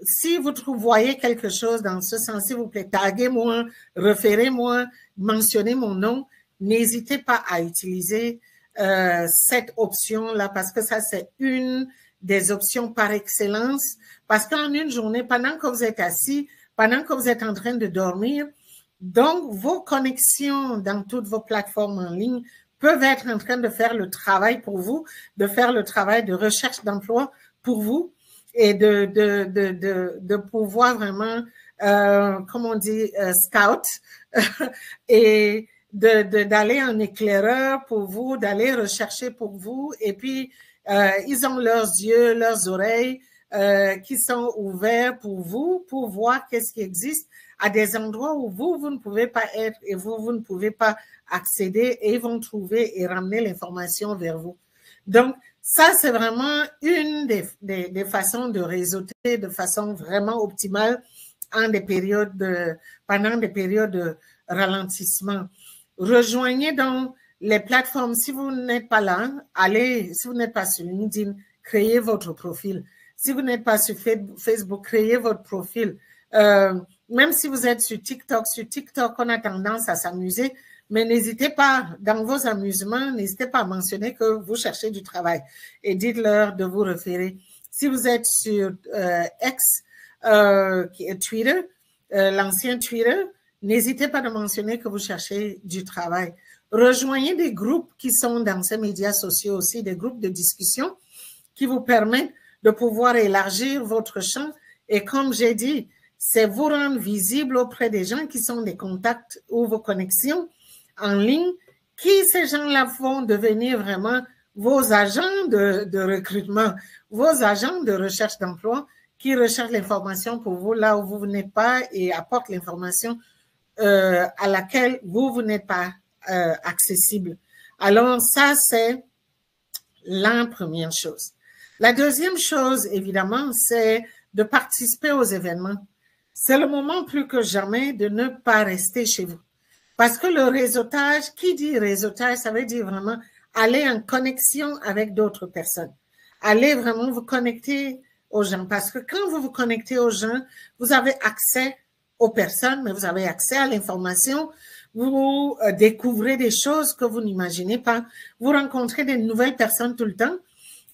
Si vous voyez quelque chose dans ce sens, s'il vous plaît, taguez-moi, référez-moi, mentionnez mon nom. N'hésitez pas à utiliser cette option-là parce que ça, c'est une des options par excellence. Parce qu'en une journée, pendant que vous êtes assis, pendant que vous êtes en train de dormir, donc vos connexions dans toutes vos plateformes en ligne peuvent être en train de faire le travail pour vous, de faire le travail de recherche d'emploi pour vous et de pouvoir vraiment, comme on dit, scout et d'aller en éclaireur pour vous, d'aller rechercher pour vous. Et puis, ils ont leurs yeux, leurs oreilles qui sont ouverts pour vous, pour voir qu'est-ce qui existe à des endroits où vous ne pouvez pas être et vous ne pouvez pas accéder et ils vont trouver et ramener l'information vers vous. Donc, ça, c'est vraiment une des façons de réseauter de façon vraiment optimale pendant des périodes de ralentissement. Rejoignez donc les plateformes. Si vous n'êtes pas là, si vous n'êtes pas sur LinkedIn, créez votre profil. Si vous n'êtes pas sur Facebook, créez votre profil. Même si vous êtes sur TikTok, on a tendance à s'amuser, mais n'hésitez pas, dans vos amusements, n'hésitez pas à mentionner que vous cherchez du travail et dites-leur de vous référer. Si vous êtes sur X, qui est Twitter, l'ancien Twitter, n'hésitez pas de mentionner que vous cherchez du travail. Rejoignez des groupes qui sont dans ces médias sociaux aussi, des groupes de discussion qui vous permettent de pouvoir élargir votre champ. Et comme j'ai dit, c'est vous rendre visible auprès des gens qui sont des contacts ou vos connexions en ligne, qui ces gens-là vont devenir vraiment vos agents de recrutement, vos agents de recherche d'emploi qui recherchent l'information pour vous là où vous n'êtes pas et apportent l'information à laquelle vous n'êtes pas accessible. Alors ça, c'est la première chose. La deuxième chose, évidemment, c'est de participer aux événements. C'est le moment plus que jamais de ne pas rester chez vous. Parce que le réseautage, qui dit réseautage, ça veut dire vraiment aller en connexion avec d'autres personnes. Allez vraiment vous connecter aux gens. Parce que quand vous vous connectez aux gens, vous avez accès aux personnes, mais vous avez accès à l'information. Vous découvrez des choses que vous n'imaginez pas. Vous rencontrez des nouvelles personnes tout le temps.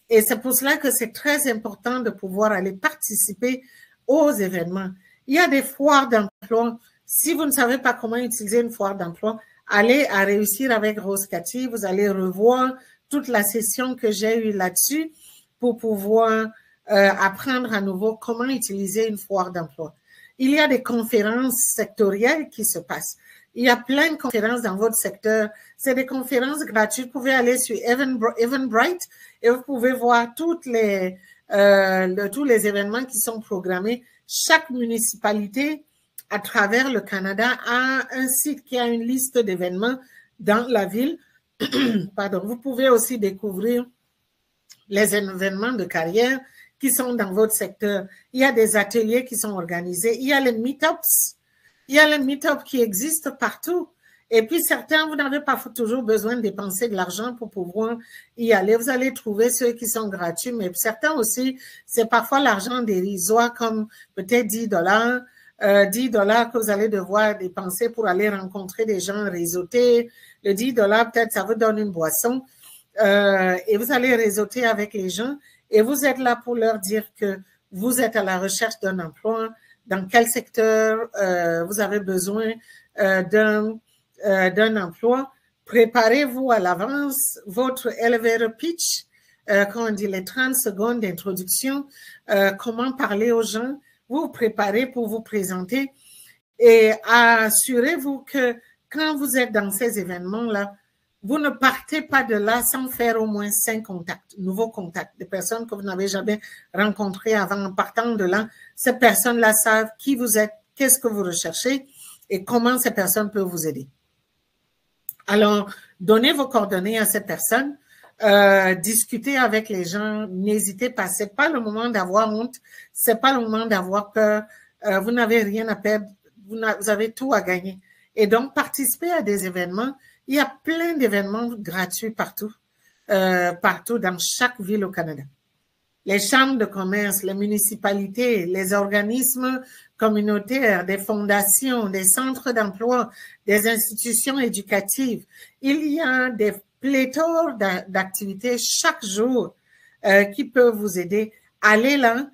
Et c'est pour cela que c'est très important de pouvoir aller participer aux événements. Il y a des foires d'emploi. Si vous ne savez pas comment utiliser une foire d'emploi, allez à Réussir avec Rose Cathy. Vous allez revoir toute la session que j'ai eue là-dessus pour pouvoir apprendre à nouveau comment utiliser une foire d'emploi. Il y a des conférences sectorielles qui se passent. Il y a plein de conférences dans votre secteur. C'est des conférences gratuites. Vous pouvez aller sur Eventbrite et vous pouvez voir tous les événements qui sont programmés. Chaque municipalité à travers le Canada a un site qui a une liste d'événements dans la ville. Pardon. Vous pouvez aussi découvrir les événements de carrière qui sont dans votre secteur. Il y a des ateliers qui sont organisés. Il y a les meetups. Il y a les meetups qui existent partout. Et puis certains, vous n'avez pas toujours besoin de dépenser de l'argent pour pouvoir y aller. Vous allez trouver ceux qui sont gratuits, mais certains aussi, c'est parfois l'argent dérisoire comme peut-être $10, $10 que vous allez devoir dépenser pour aller rencontrer des gens réseautés. Le $10, peut-être ça vous donne une boisson et vous allez réseauter avec les gens et vous êtes là pour leur dire que vous êtes à la recherche d'un emploi, dans quel secteur vous avez besoin d'un emploi. Préparez-vous à l'avance votre elevator pitch, quand on dit les 30 secondes d'introduction, comment parler aux gens. Vous vous préparez pour vous présenter et assurez-vous que quand vous êtes dans ces événements-là, vous ne partez pas de là sans faire au moins 5 contacts, nouveaux contacts, des personnes que vous n'avez jamais rencontrées avant. En partant de là, ces personnes-là savent qui vous êtes, qu'est-ce que vous recherchez et comment ces personnes peuvent vous aider. Alors, donnez vos coordonnées à ces personnes, discutez avec les gens, n'hésitez pas. C'est pas le moment d'avoir honte, c'est pas le moment d'avoir peur. Vous n'avez rien à perdre, vous avez tout à gagner. Et donc, participez à des événements. Il y a plein d'événements gratuits partout, partout dans chaque ville au Canada. Les chambres de commerce, les municipalités, les organismes communautaires, des fondations, des centres d'emploi, des institutions éducatives. Il y a des pléthores d'activités chaque jour qui peuvent vous aider. Allez là.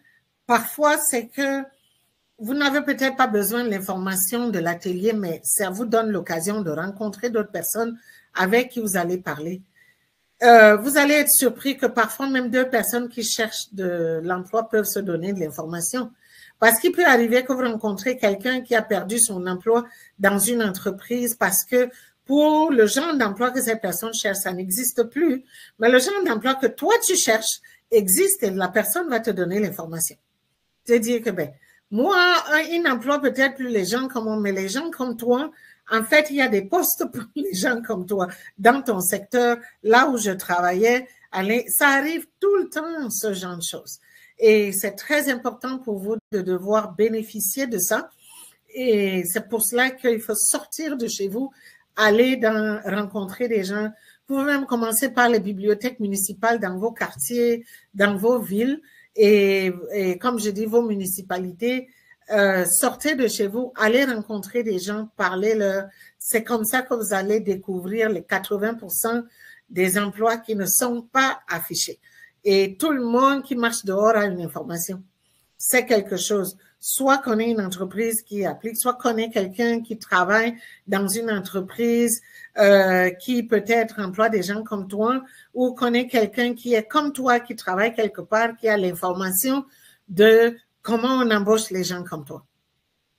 Parfois, c'est que vous n'avez peut-être pas besoin de l'information de l'atelier, mais ça vous donne l'occasion de rencontrer d'autres personnes avec qui vous allez parler. Vous allez être surpris que parfois même 2 personnes qui cherchent de l'emploi peuvent se donner de l'information. Parce qu'il peut arriver que vous rencontrez quelqu'un qui a perdu son emploi dans une entreprise parce que pour le genre d'emploi que cette personne cherche, ça n'existe plus. Mais le genre d'emploi que toi tu cherches existe et la personne va te donner l'information. C'est-à-dire que, moi, un emploi peut-être plus les gens comme moi, mais les gens comme toi, en fait, il y a des postes pour les gens comme toi dans ton secteur, là où je travaillais. Ça arrive tout le temps, ce genre de choses. Et c'est très important pour vous de devoir bénéficier de ça. Et c'est pour cela qu'il faut sortir de chez vous, aller rencontrer des gens. Vous pouvez même commencer par les bibliothèques municipales dans vos quartiers, dans vos villes. Et comme je dis, vos municipalités, sortez de chez vous, allez rencontrer des gens, parlez-leur. C'est comme ça que vous allez découvrir les 80% des emplois qui ne sont pas affichés. Et tout le monde qui marche dehors a une information. C'est quelque chose. Soit connaît une entreprise qui applique, soit connaît quelqu'un qui travaille dans une entreprise qui peut-être emploie des gens comme toi, ou connaît quelqu'un qui est comme toi, qui travaille quelque part, qui a l'information de comment on embauche les gens comme toi.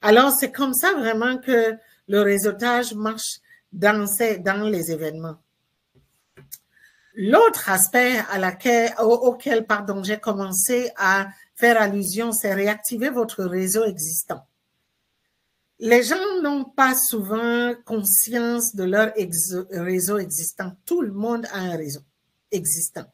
Alors, c'est comme ça vraiment que le réseautage marche dans les événements. L'autre aspect auquel j'ai commencé à faire allusion, c'est réactiver votre réseau existant. Les gens n'ont pas souvent conscience de leur réseau existant. Tout le monde a un réseau existant.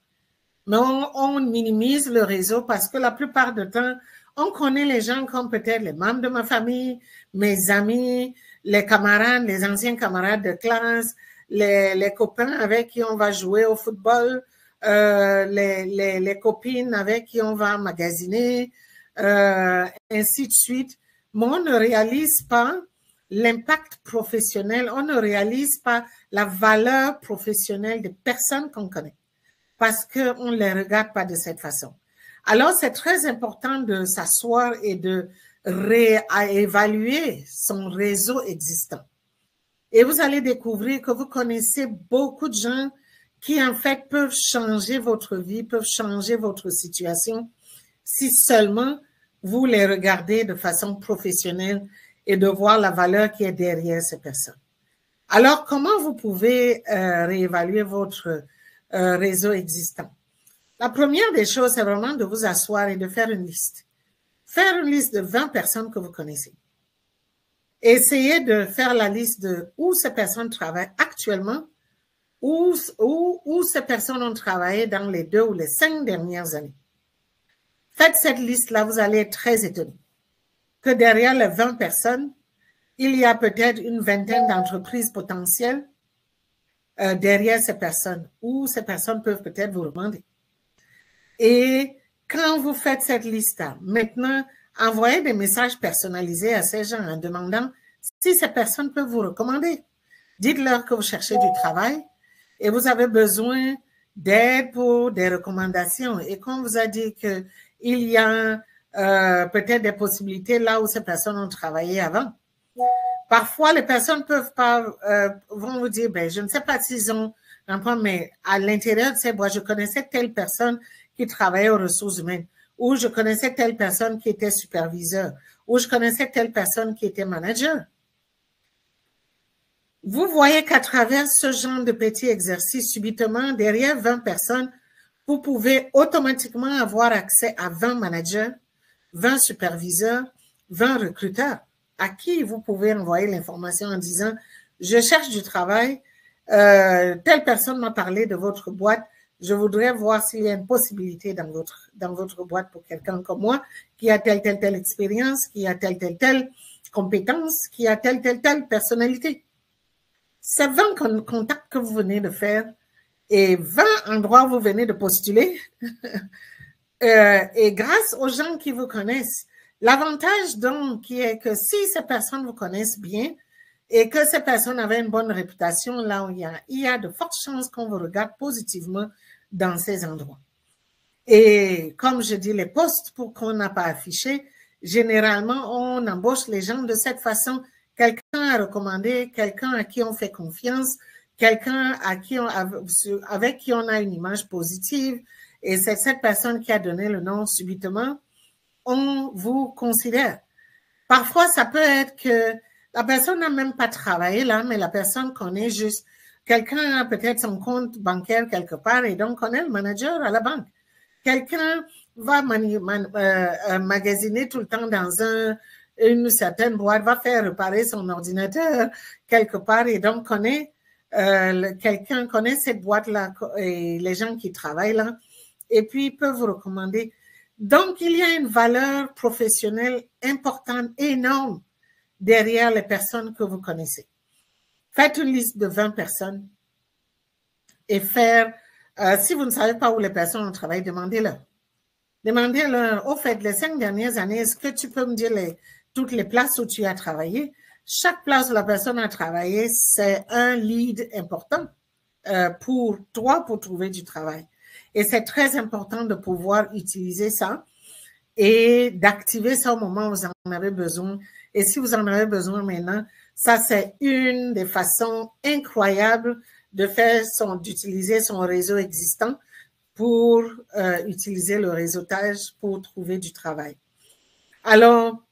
Mais on minimise le réseau parce que la plupart du temps, on connaît les gens comme peut-être les membres de ma famille, mes amis, les camarades, les anciens camarades de classe, les copains avec qui on va jouer au football, les copines avec qui on va magasiner, ainsi de suite. Mais on ne réalise pas l'impact professionnel, on ne réalise pas la valeur professionnelle des personnes qu'on connaît parce qu'on ne les regarde pas de cette façon. Alors, c'est très important de s'asseoir et de réévaluer son réseau existant. Et vous allez découvrir que vous connaissez beaucoup de gens qui, en fait, peuvent changer votre vie, peuvent changer votre situation si seulement vous les regardez de façon professionnelle et de voir la valeur qui est derrière ces personnes. Alors, comment vous pouvez réévaluer votre réseau existant? La première des choses, c'est vraiment de vous asseoir et de faire une liste. Faire une liste de 20 personnes que vous connaissez. Essayez de faire la liste de où ces personnes travaillent actuellement, où ces personnes ont travaillé dans les 2 ou les 5 dernières années. Faites cette liste-là, vous allez être très étonné que derrière les 20 personnes, il y a peut-être une vingtaine d'entreprises potentielles derrière ces personnes, où ces personnes peuvent peut-être vous demander. Et quand vous faites cette liste-là, maintenant, envoyez des messages personnalisés à ces gens en demandant si ces personnes peuvent vous recommander. Dites-leur que vous cherchez du travail et vous avez besoin d'aide pour des recommandations. Et qu'on vous a dit qu'il y a peut-être des possibilités là où ces personnes ont travaillé avant. Parfois, les personnes vont vous dire, je ne sais pas s'ils ont un point, mais à l'intérieur de ces boîtes, je connaissais telle personne qui travaillait aux ressources humaines, ou je connaissais telle personne qui était superviseur, ou je connaissais telle personne qui était manager. Vous voyez qu'à travers ce genre de petits exercices, subitement, derrière 20 personnes, vous pouvez automatiquement avoir accès à 20 managers, 20 superviseurs, 20 recruteurs à qui vous pouvez envoyer l'information en disant « Je cherche du travail, telle personne m'a parlé de votre boîte, je voudrais voir s'il y a une possibilité dans votre boîte pour quelqu'un comme moi qui a telle expérience, qui a telle compétence, qui a telle personnalité. » C'est 20 contacts que vous venez de faire et 20 endroits où vous venez de postuler. Et grâce aux gens qui vous connaissent, l'avantage donc qui est que si ces personnes vous connaissent bien et que ces personnes avaient une bonne réputation là où il y a de fortes chances qu'on vous regarde positivement dans ces endroits. Et comme je dis, les postes pour qu'on n'a pas affiché, généralement, on embauche les gens de cette façon. Quelqu'un a recommandé, quelqu'un à qui on fait confiance, quelqu'un avec qui on a une image positive, et c'est cette personne qui a donné le nom subitement, on vous considère. Parfois, ça peut être que la personne n'a même pas travaillé là, mais la personne connaît juste. Quelqu'un a peut-être son compte bancaire quelque part et donc connaît le manager à la banque. Quelqu'un va magasiner tout le temps dans une certaine boîte, va faire réparer son ordinateur quelque part et donc quelqu'un connaît cette boîte-là et les gens qui travaillent là et puis peuvent vous recommander. Donc, il y a une valeur professionnelle importante, énorme derrière les personnes que vous connaissez. Faites une liste de 20 personnes et si vous ne savez pas où les personnes ont travaillé, demandez-leur. Demandez-leur, au fait, les 5 dernières années, est-ce que tu peux me dire toutes les places où tu as travaillé? Chaque place où la personne a travaillé, c'est un lead important pour toi pour trouver du travail. Et c'est très important de pouvoir utiliser ça et d'activer ça au moment où vous en avez besoin. Et si vous en avez besoin maintenant, ça, c'est une des façons incroyables d'utiliser son réseau existant pour utiliser le réseautage pour trouver du travail. Alors,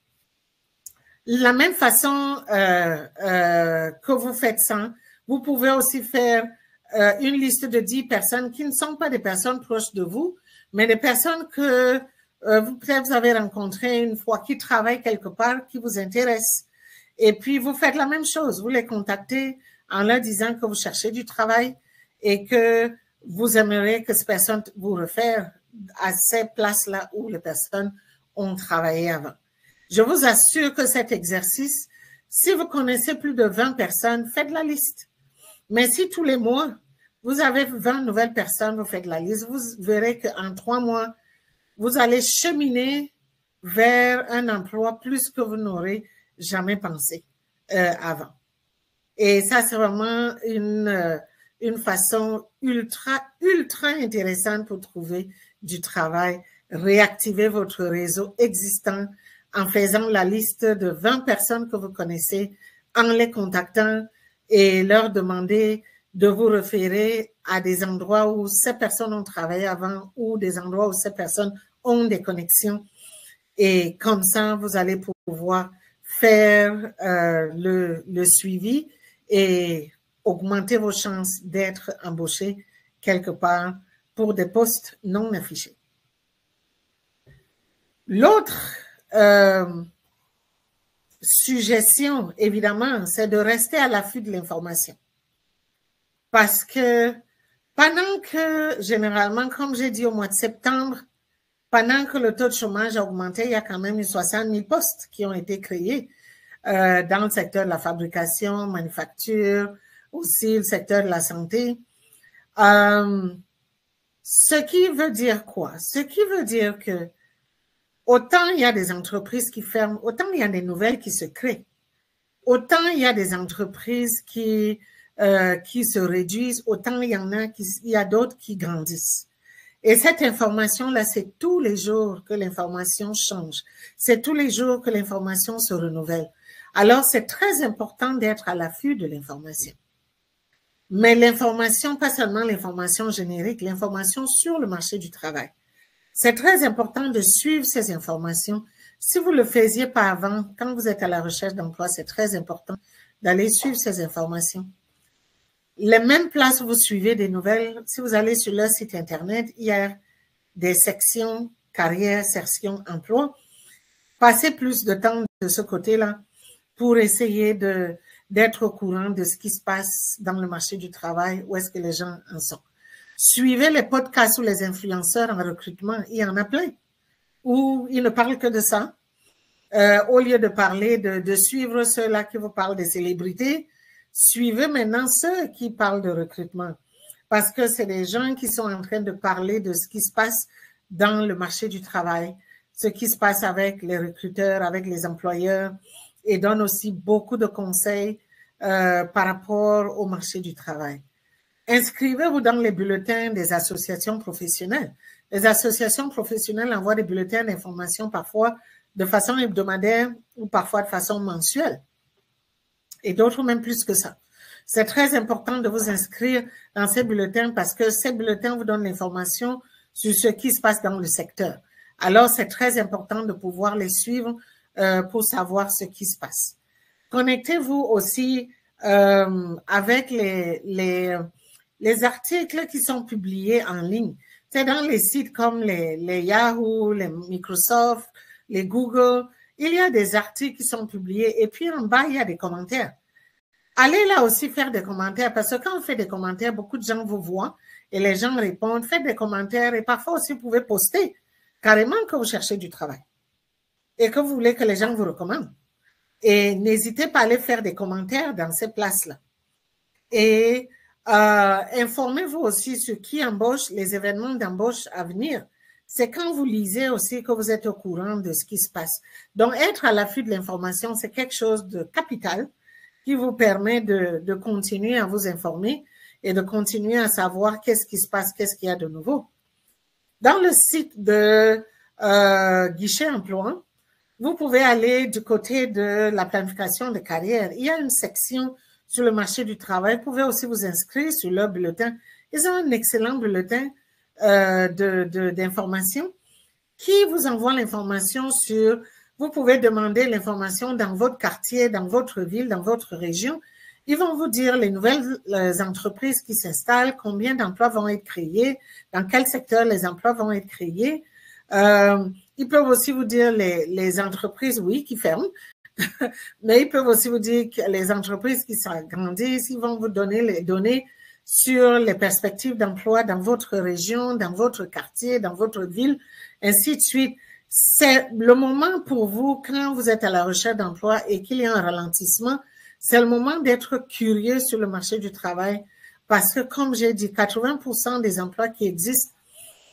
la même façon que vous faites ça, vous pouvez aussi faire une liste de 10 personnes qui ne sont pas des personnes proches de vous, mais des personnes que peut-être vous avez rencontrées une fois, qui travaillent quelque part, qui vous intéressent. Et puis, vous faites la même chose. Vous les contactez en leur disant que vous cherchez du travail et que vous aimeriez que ces personnes vous réfèrent à ces places-là où les personnes ont travaillé avant. Je vous assure que cet exercice, si vous connaissez plus de 20 personnes, faites la liste. Mais si tous les mois, vous avez 20 nouvelles personnes, vous faites la liste, vous verrez qu'en 3 mois, vous allez cheminer vers un emploi plus que vous n'aurez jamais pensé avant. Et ça, c'est vraiment une façon ultra intéressante pour trouver du travail. Réactiver votre réseau existant en faisant la liste de 20 personnes que vous connaissez, en les contactant et leur demander de vous référer à des endroits où ces personnes ont travaillé avant ou des endroits où ces personnes ont des connexions. Et comme ça, vous allez pouvoir faire le suivi et augmenter vos chances d'être embauché quelque part pour des postes non affichés. L'autre suggestion, évidemment, c'est de rester à l'affût de l'information. Parce que pendant que, généralement, comme j'ai dit au mois de septembre, pendant que le taux de chômage a augmenté, il y a quand même eu 60 000 postes qui ont été créés dans le secteur de la fabrication, manufacture, aussi le secteur de la santé. Ce qui veut dire quoi? Ce qui veut dire que autant il y a des entreprises qui ferment, autant il y a des nouvelles qui se créent. Autant il y a des entreprises qui se réduisent, autant il y a d'autres qui grandissent. Et cette information-là, c'est tous les jours que l'information change. C'est tous les jours que l'information se renouvelle. Alors, c'est très important d'être à l'affût de l'information. Mais l'information, pas seulement l'information générique, l'information sur le marché du travail. C'est très important de suivre ces informations. Si vous ne le faisiez pas avant, quand vous êtes à la recherche d'emploi, c'est très important d'aller suivre ces informations. Les mêmes places où vous suivez des nouvelles, si vous allez sur leur site Internet, il y a des sections carrière, sections emploi. Passez plus de temps de ce côté-là pour essayer d'être au courant de ce qui se passe dans le marché du travail, où est-ce que les gens en sont. Suivez les podcasts ou les influenceurs en recrutement, il y en a plein, où ils ne parlent que de ça. Au lieu de parler de suivre ceux-là qui vous parlent des célébrités, suivez maintenant ceux qui parlent de recrutement. Parce que c'est des gens qui sont en train de parler de ce qui se passe dans le marché du travail, ce qui se passe avec les recruteurs, avec les employeurs, et donnent aussi beaucoup de conseils par rapport au marché du travail. Inscrivez-vous dans les bulletins des associations professionnelles. Les associations professionnelles envoient des bulletins d'information parfois de façon hebdomadaire ou parfois de façon mensuelle. Et d'autres même plus que ça. C'est très important de vous inscrire dans ces bulletins parce que ces bulletins vous donnent l'information sur ce qui se passe dans le secteur. Alors, c'est très important de pouvoir les suivre pour savoir ce qui se passe. Connectez-vous aussi avec les articles qui sont publiés en ligne. C'est dans les sites comme les Yahoo, les Microsoft, les Google. Il y a des articles qui sont publiés et puis en bas, il y a des commentaires. Allez là aussi faire des commentaires parce que quand on fait des commentaires, beaucoup de gens vous voient et les gens répondent. Faites des commentaires et parfois aussi vous pouvez poster carrément que vous cherchez du travail et que vous voulez que les gens vous recommandent. Et n'hésitez pas à aller faire des commentaires dans ces places-là. Et informez-vous aussi sur qui embauche, les événements d'embauche à venir. C'est quand vous lisez aussi que vous êtes au courant de ce qui se passe. Donc, être à l'affût de l'information, c'est quelque chose de capital qui vous permet de continuer à vous informer et de continuer à savoir qu'est-ce qui se passe, qu'est-ce qu'il y a de nouveau. Dans le site de Guichet Emploi, vous pouvez aller du côté de la planification de carrière. Il y a une section sur le marché du travail. Vous pouvez aussi vous inscrire sur leur bulletin. Ils ont un excellent bulletin d'information qui vous envoie l'information sur... Vous pouvez demander l'information dans votre quartier, dans votre ville, dans votre région. Ils vont vous dire les nouvelles entreprises qui s'installent, combien d'emplois vont être créés, dans quel secteur les emplois vont être créés. Ils peuvent aussi vous dire les entreprises, oui, qui ferment, mais ils peuvent aussi vous dire que les entreprises qui s'agrandissent, ils vont vous donner les données sur les perspectives d'emploi dans votre région, dans votre quartier, dans votre ville, ainsi de suite. C'est le moment pour vous, quand vous êtes à la recherche d'emploi et qu'il y a un ralentissement, c'est le moment d'être curieux sur le marché du travail parce que, comme j'ai dit, 80% des emplois qui existent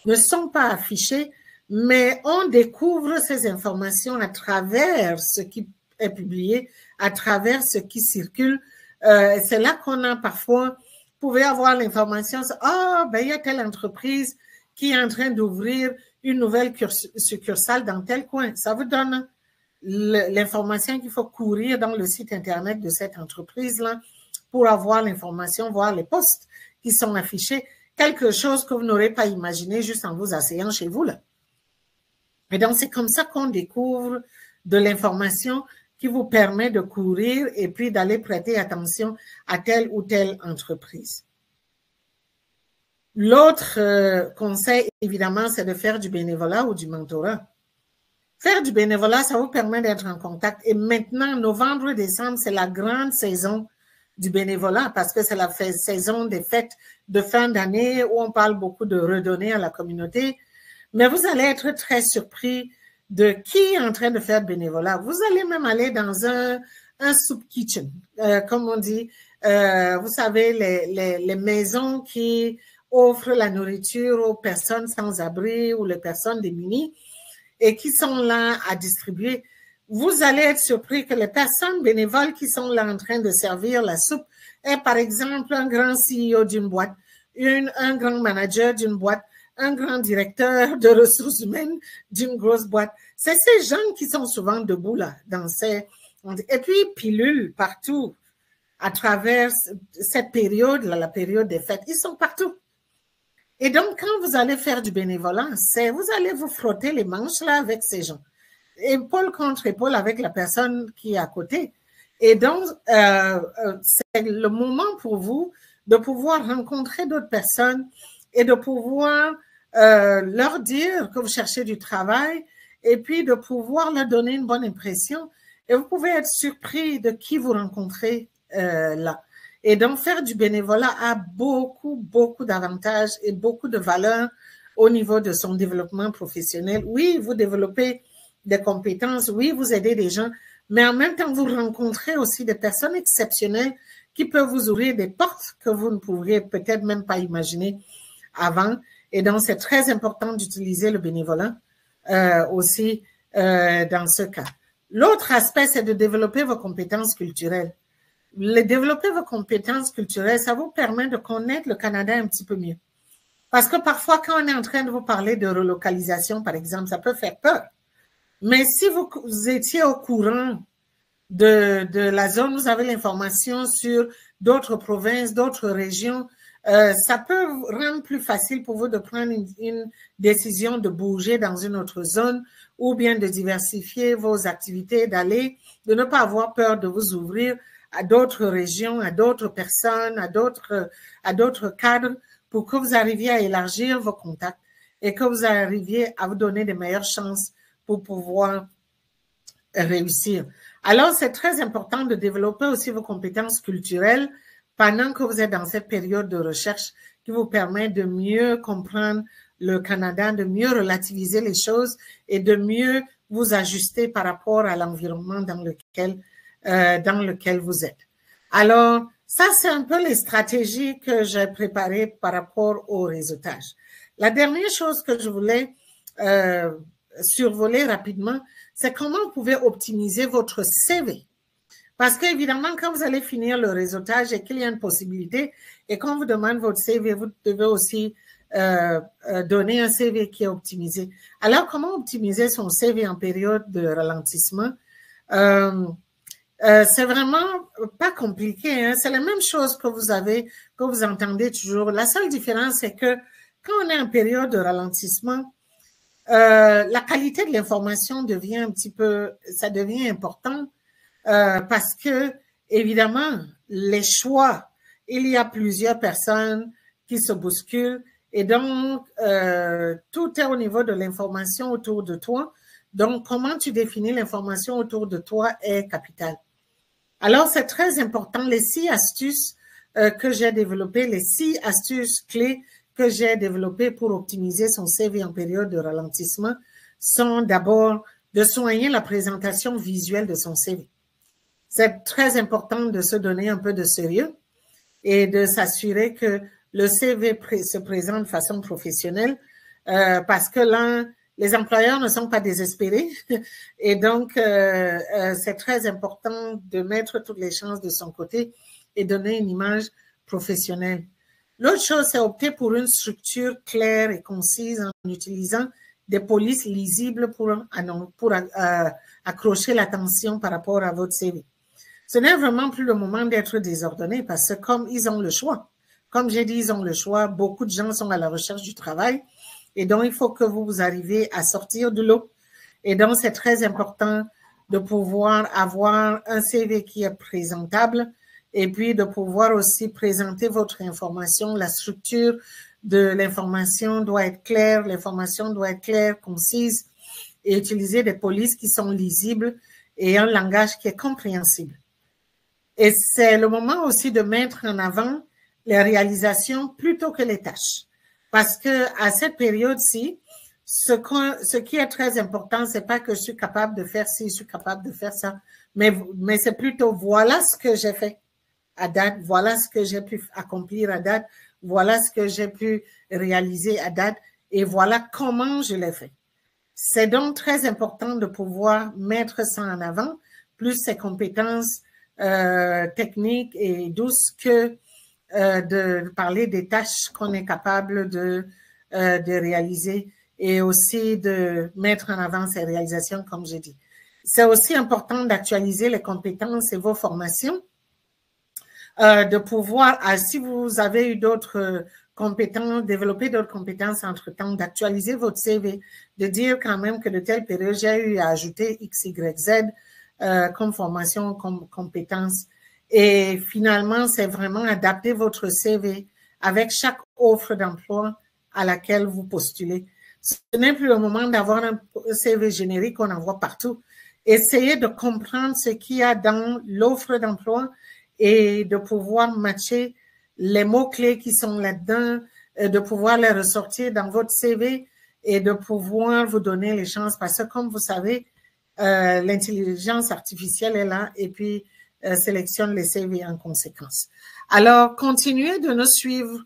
ne sont pas affichés, mais on découvre ces informations à travers ce qui est publié, à travers ce qui circule. C'est là qu'on a parfois, vous pouvez avoir l'information, il y a telle entreprise qui est en train d'ouvrir une nouvelle succursale dans tel coin. Ça vous donne l'information qu'il faut courir dans le site Internet de cette entreprise-là pour avoir l'information, voir les postes qui sont affichés, quelque chose que vous n'aurez pas imaginé juste en vous asseyant chez vous, là. Et donc, c'est comme ça qu'on découvre de l'information qui vous permet de courir et puis d'aller prêter attention à telle ou telle entreprise. L'autre conseil, évidemment, c'est de faire du bénévolat ou du mentorat. Faire du bénévolat, ça vous permet d'être en contact. Et maintenant, novembre, décembre, c'est la grande saison du bénévolat parce que c'est la saison des fêtes de fin d'année où on parle beaucoup de redonner à la communauté. Mais vous allez être très surpris de qui est en train de faire du bénévolat. Vous allez même aller dans un soup kitchen, comme on dit. Vous savez, les maisons qui offrent la nourriture aux personnes sans abri ou les personnes démunies et qui sont là à distribuer. Vous allez être surpris que les personnes bénévoles qui sont là en train de servir la soupe est par exemple un grand CEO d'une boîte, un grand manager d'une boîte, un grand directeur de ressources humaines d'une grosse boîte. C'est ces gens qui sont souvent debout là, et puis pilules partout à travers cette période, là, la période des fêtes. Ils sont partout. Et donc, quand vous allez faire du bénévolat, vous allez vous frotter les manches là avec ces gens. Épaule contre épaule avec la personne qui est à côté. Et donc, c'est le moment pour vous de pouvoir rencontrer d'autres personnes et de pouvoir leur dire que vous cherchez du travail et puis de pouvoir leur donner une bonne impression. Et vous pouvez être surpris de qui vous rencontrez là. Et donc, faire du bénévolat a beaucoup, beaucoup d'avantages et beaucoup de valeur au niveau de son développement professionnel. Oui, vous développez des compétences, oui, vous aidez des gens, mais en même temps, vous rencontrez aussi des personnes exceptionnelles qui peuvent vous ouvrir des portes que vous ne pourriez peut-être même pas imaginer avant. Et donc, c'est très important d'utiliser le bénévolat aussi dans ce cas. L'autre aspect, c'est de développer vos compétences culturelles. Développer vos compétences culturelles, ça vous permet de connaître le Canada un petit peu mieux. Parce que parfois, quand on est en train de vous parler de relocalisation, par exemple, ça peut faire peur. Mais si vous étiez au courant de la zone, vous avez l'information sur d'autres provinces, d'autres régions, ça peut rendre plus facile pour vous de prendre une décision de bouger dans une autre zone ou bien de diversifier vos activités, de ne pas avoir peur de vous ouvrir à d'autres régions, à d'autres personnes, à d'autres cadres pour que vous arriviez à élargir vos contacts et que vous arriviez à vous donner de meilleures chances pour pouvoir réussir. Alors, c'est très important de développer aussi vos compétences culturelles pendant que vous êtes dans cette période de recherche qui vous permet de mieux comprendre le Canada, de mieux relativiser les choses et de mieux vous ajuster par rapport à l'environnement dans lequel vous êtes. Alors, ça, c'est un peu les stratégies que j'ai préparées par rapport au réseautage. La dernière chose que je voulais survoler rapidement, c'est comment vous pouvez optimiser votre CV. Parce qu'évidemment, quand vous allez finir le réseautage et qu'il y a une possibilité, et quand on vous demande votre CV, vous devez aussi donner un CV qui est optimisé. Alors, comment optimiser son CV en période de ralentissement? C'est vraiment pas compliqué, hein? C'est la même chose que vous entendez toujours. La seule différence, c'est que quand on est en période de ralentissement, la qualité de l'information devient ça devient important parce que, évidemment, les choix, il y a plusieurs personnes qui se bousculent et donc, tout est au niveau de l'information autour de toi. Donc, comment tu définis l'information autour de toi est capital. Alors, c'est très important. Les 6 astuces que j'ai développées, les 6 astuces clés que j'ai développées pour optimiser son CV en période de ralentissement sont d'abord de soigner la présentation visuelle de son CV. C'est très important de se donner un peu de sérieux et de s'assurer que le CV se présente de façon professionnelle parce que là, les employeurs ne sont pas désespérés et donc c'est très important de mettre toutes les chances de son côté et donner une image professionnelle. L'autre chose, c'est opter pour une structure claire et concise en utilisant des polices lisibles pour accrocher l'attention par rapport à votre CV. Ce n'est vraiment plus le moment d'être désordonné parce que comme ils ont le choix, comme j'ai dit, ils ont le choix, beaucoup de gens sont à la recherche du travail et donc il faut que vous arriviez à sortir de l'eau. Et donc c'est très important de pouvoir avoir un CV qui est présentable et puis de pouvoir aussi présenter votre information. La structure de l'information doit être claire, l'information doit être claire, concise et utiliser des polices qui sont lisibles et un langage qui est compréhensible. Et c'est le moment aussi de mettre en avant les réalisations plutôt que les tâches. Parce que à cette période-ci, ce qui est très important, c'est pas que je suis capable de faire ci, je suis capable de faire ça, mais c'est plutôt voilà ce que j'ai fait à date, voilà ce que j'ai pu accomplir à date, voilà ce que j'ai pu réaliser à date et voilà comment je l'ai fait. C'est donc très important de pouvoir mettre ça en avant, plus ses compétences techniques et douces que de parler des tâches qu'on est capable de réaliser et aussi de mettre en avant ces réalisations, comme j'ai dit. C'est aussi important d'actualiser les compétences et vos formations, de pouvoir, si vous avez eu d'autres compétences, développer d'autres compétences entre-temps, d'actualiser votre CV, de dire quand même que de telle période, j'ai eu à ajouter X, Y, Z, comme formation, comme compétence. Et finalement, c'est vraiment adapter votre CV avec chaque offre d'emploi à laquelle vous postulez. Ce n'est plus le moment d'avoir un CV générique qu'on envoie partout. Essayez de comprendre ce qu'il y a dans l'offre d'emploi et de pouvoir matcher les mots-clés qui sont là-dedans, de pouvoir les ressortir dans votre CV et de pouvoir vous donner les chances. Parce que comme vous savez, l'intelligence artificielle est là et puis sélectionne les CV en conséquence. Alors, continuez de nous suivre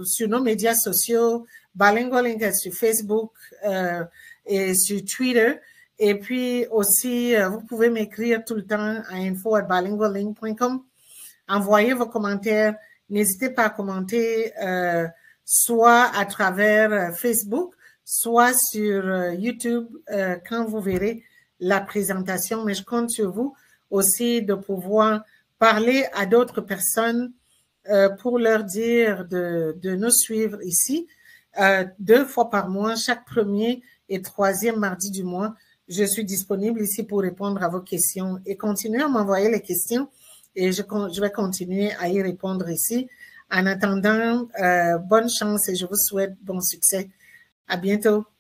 sur nos médias sociaux, Bilingual Link sur Facebook et sur Twitter. Et puis aussi, vous pouvez m'écrire tout le temps à info@bilinguallink.com. Envoyez vos commentaires. N'hésitez pas à commenter soit à travers Facebook, soit sur YouTube quand vous verrez la présentation. Mais je compte sur vous aussi de pouvoir parler à d'autres personnes pour leur dire de nous suivre ici 2 fois par mois, chaque premier et troisième mardi du mois. Je suis disponible ici pour répondre à vos questions et continuez à m'envoyer les questions et je vais continuer à y répondre ici. En attendant, bonne chance et je vous souhaite bon succès. À bientôt.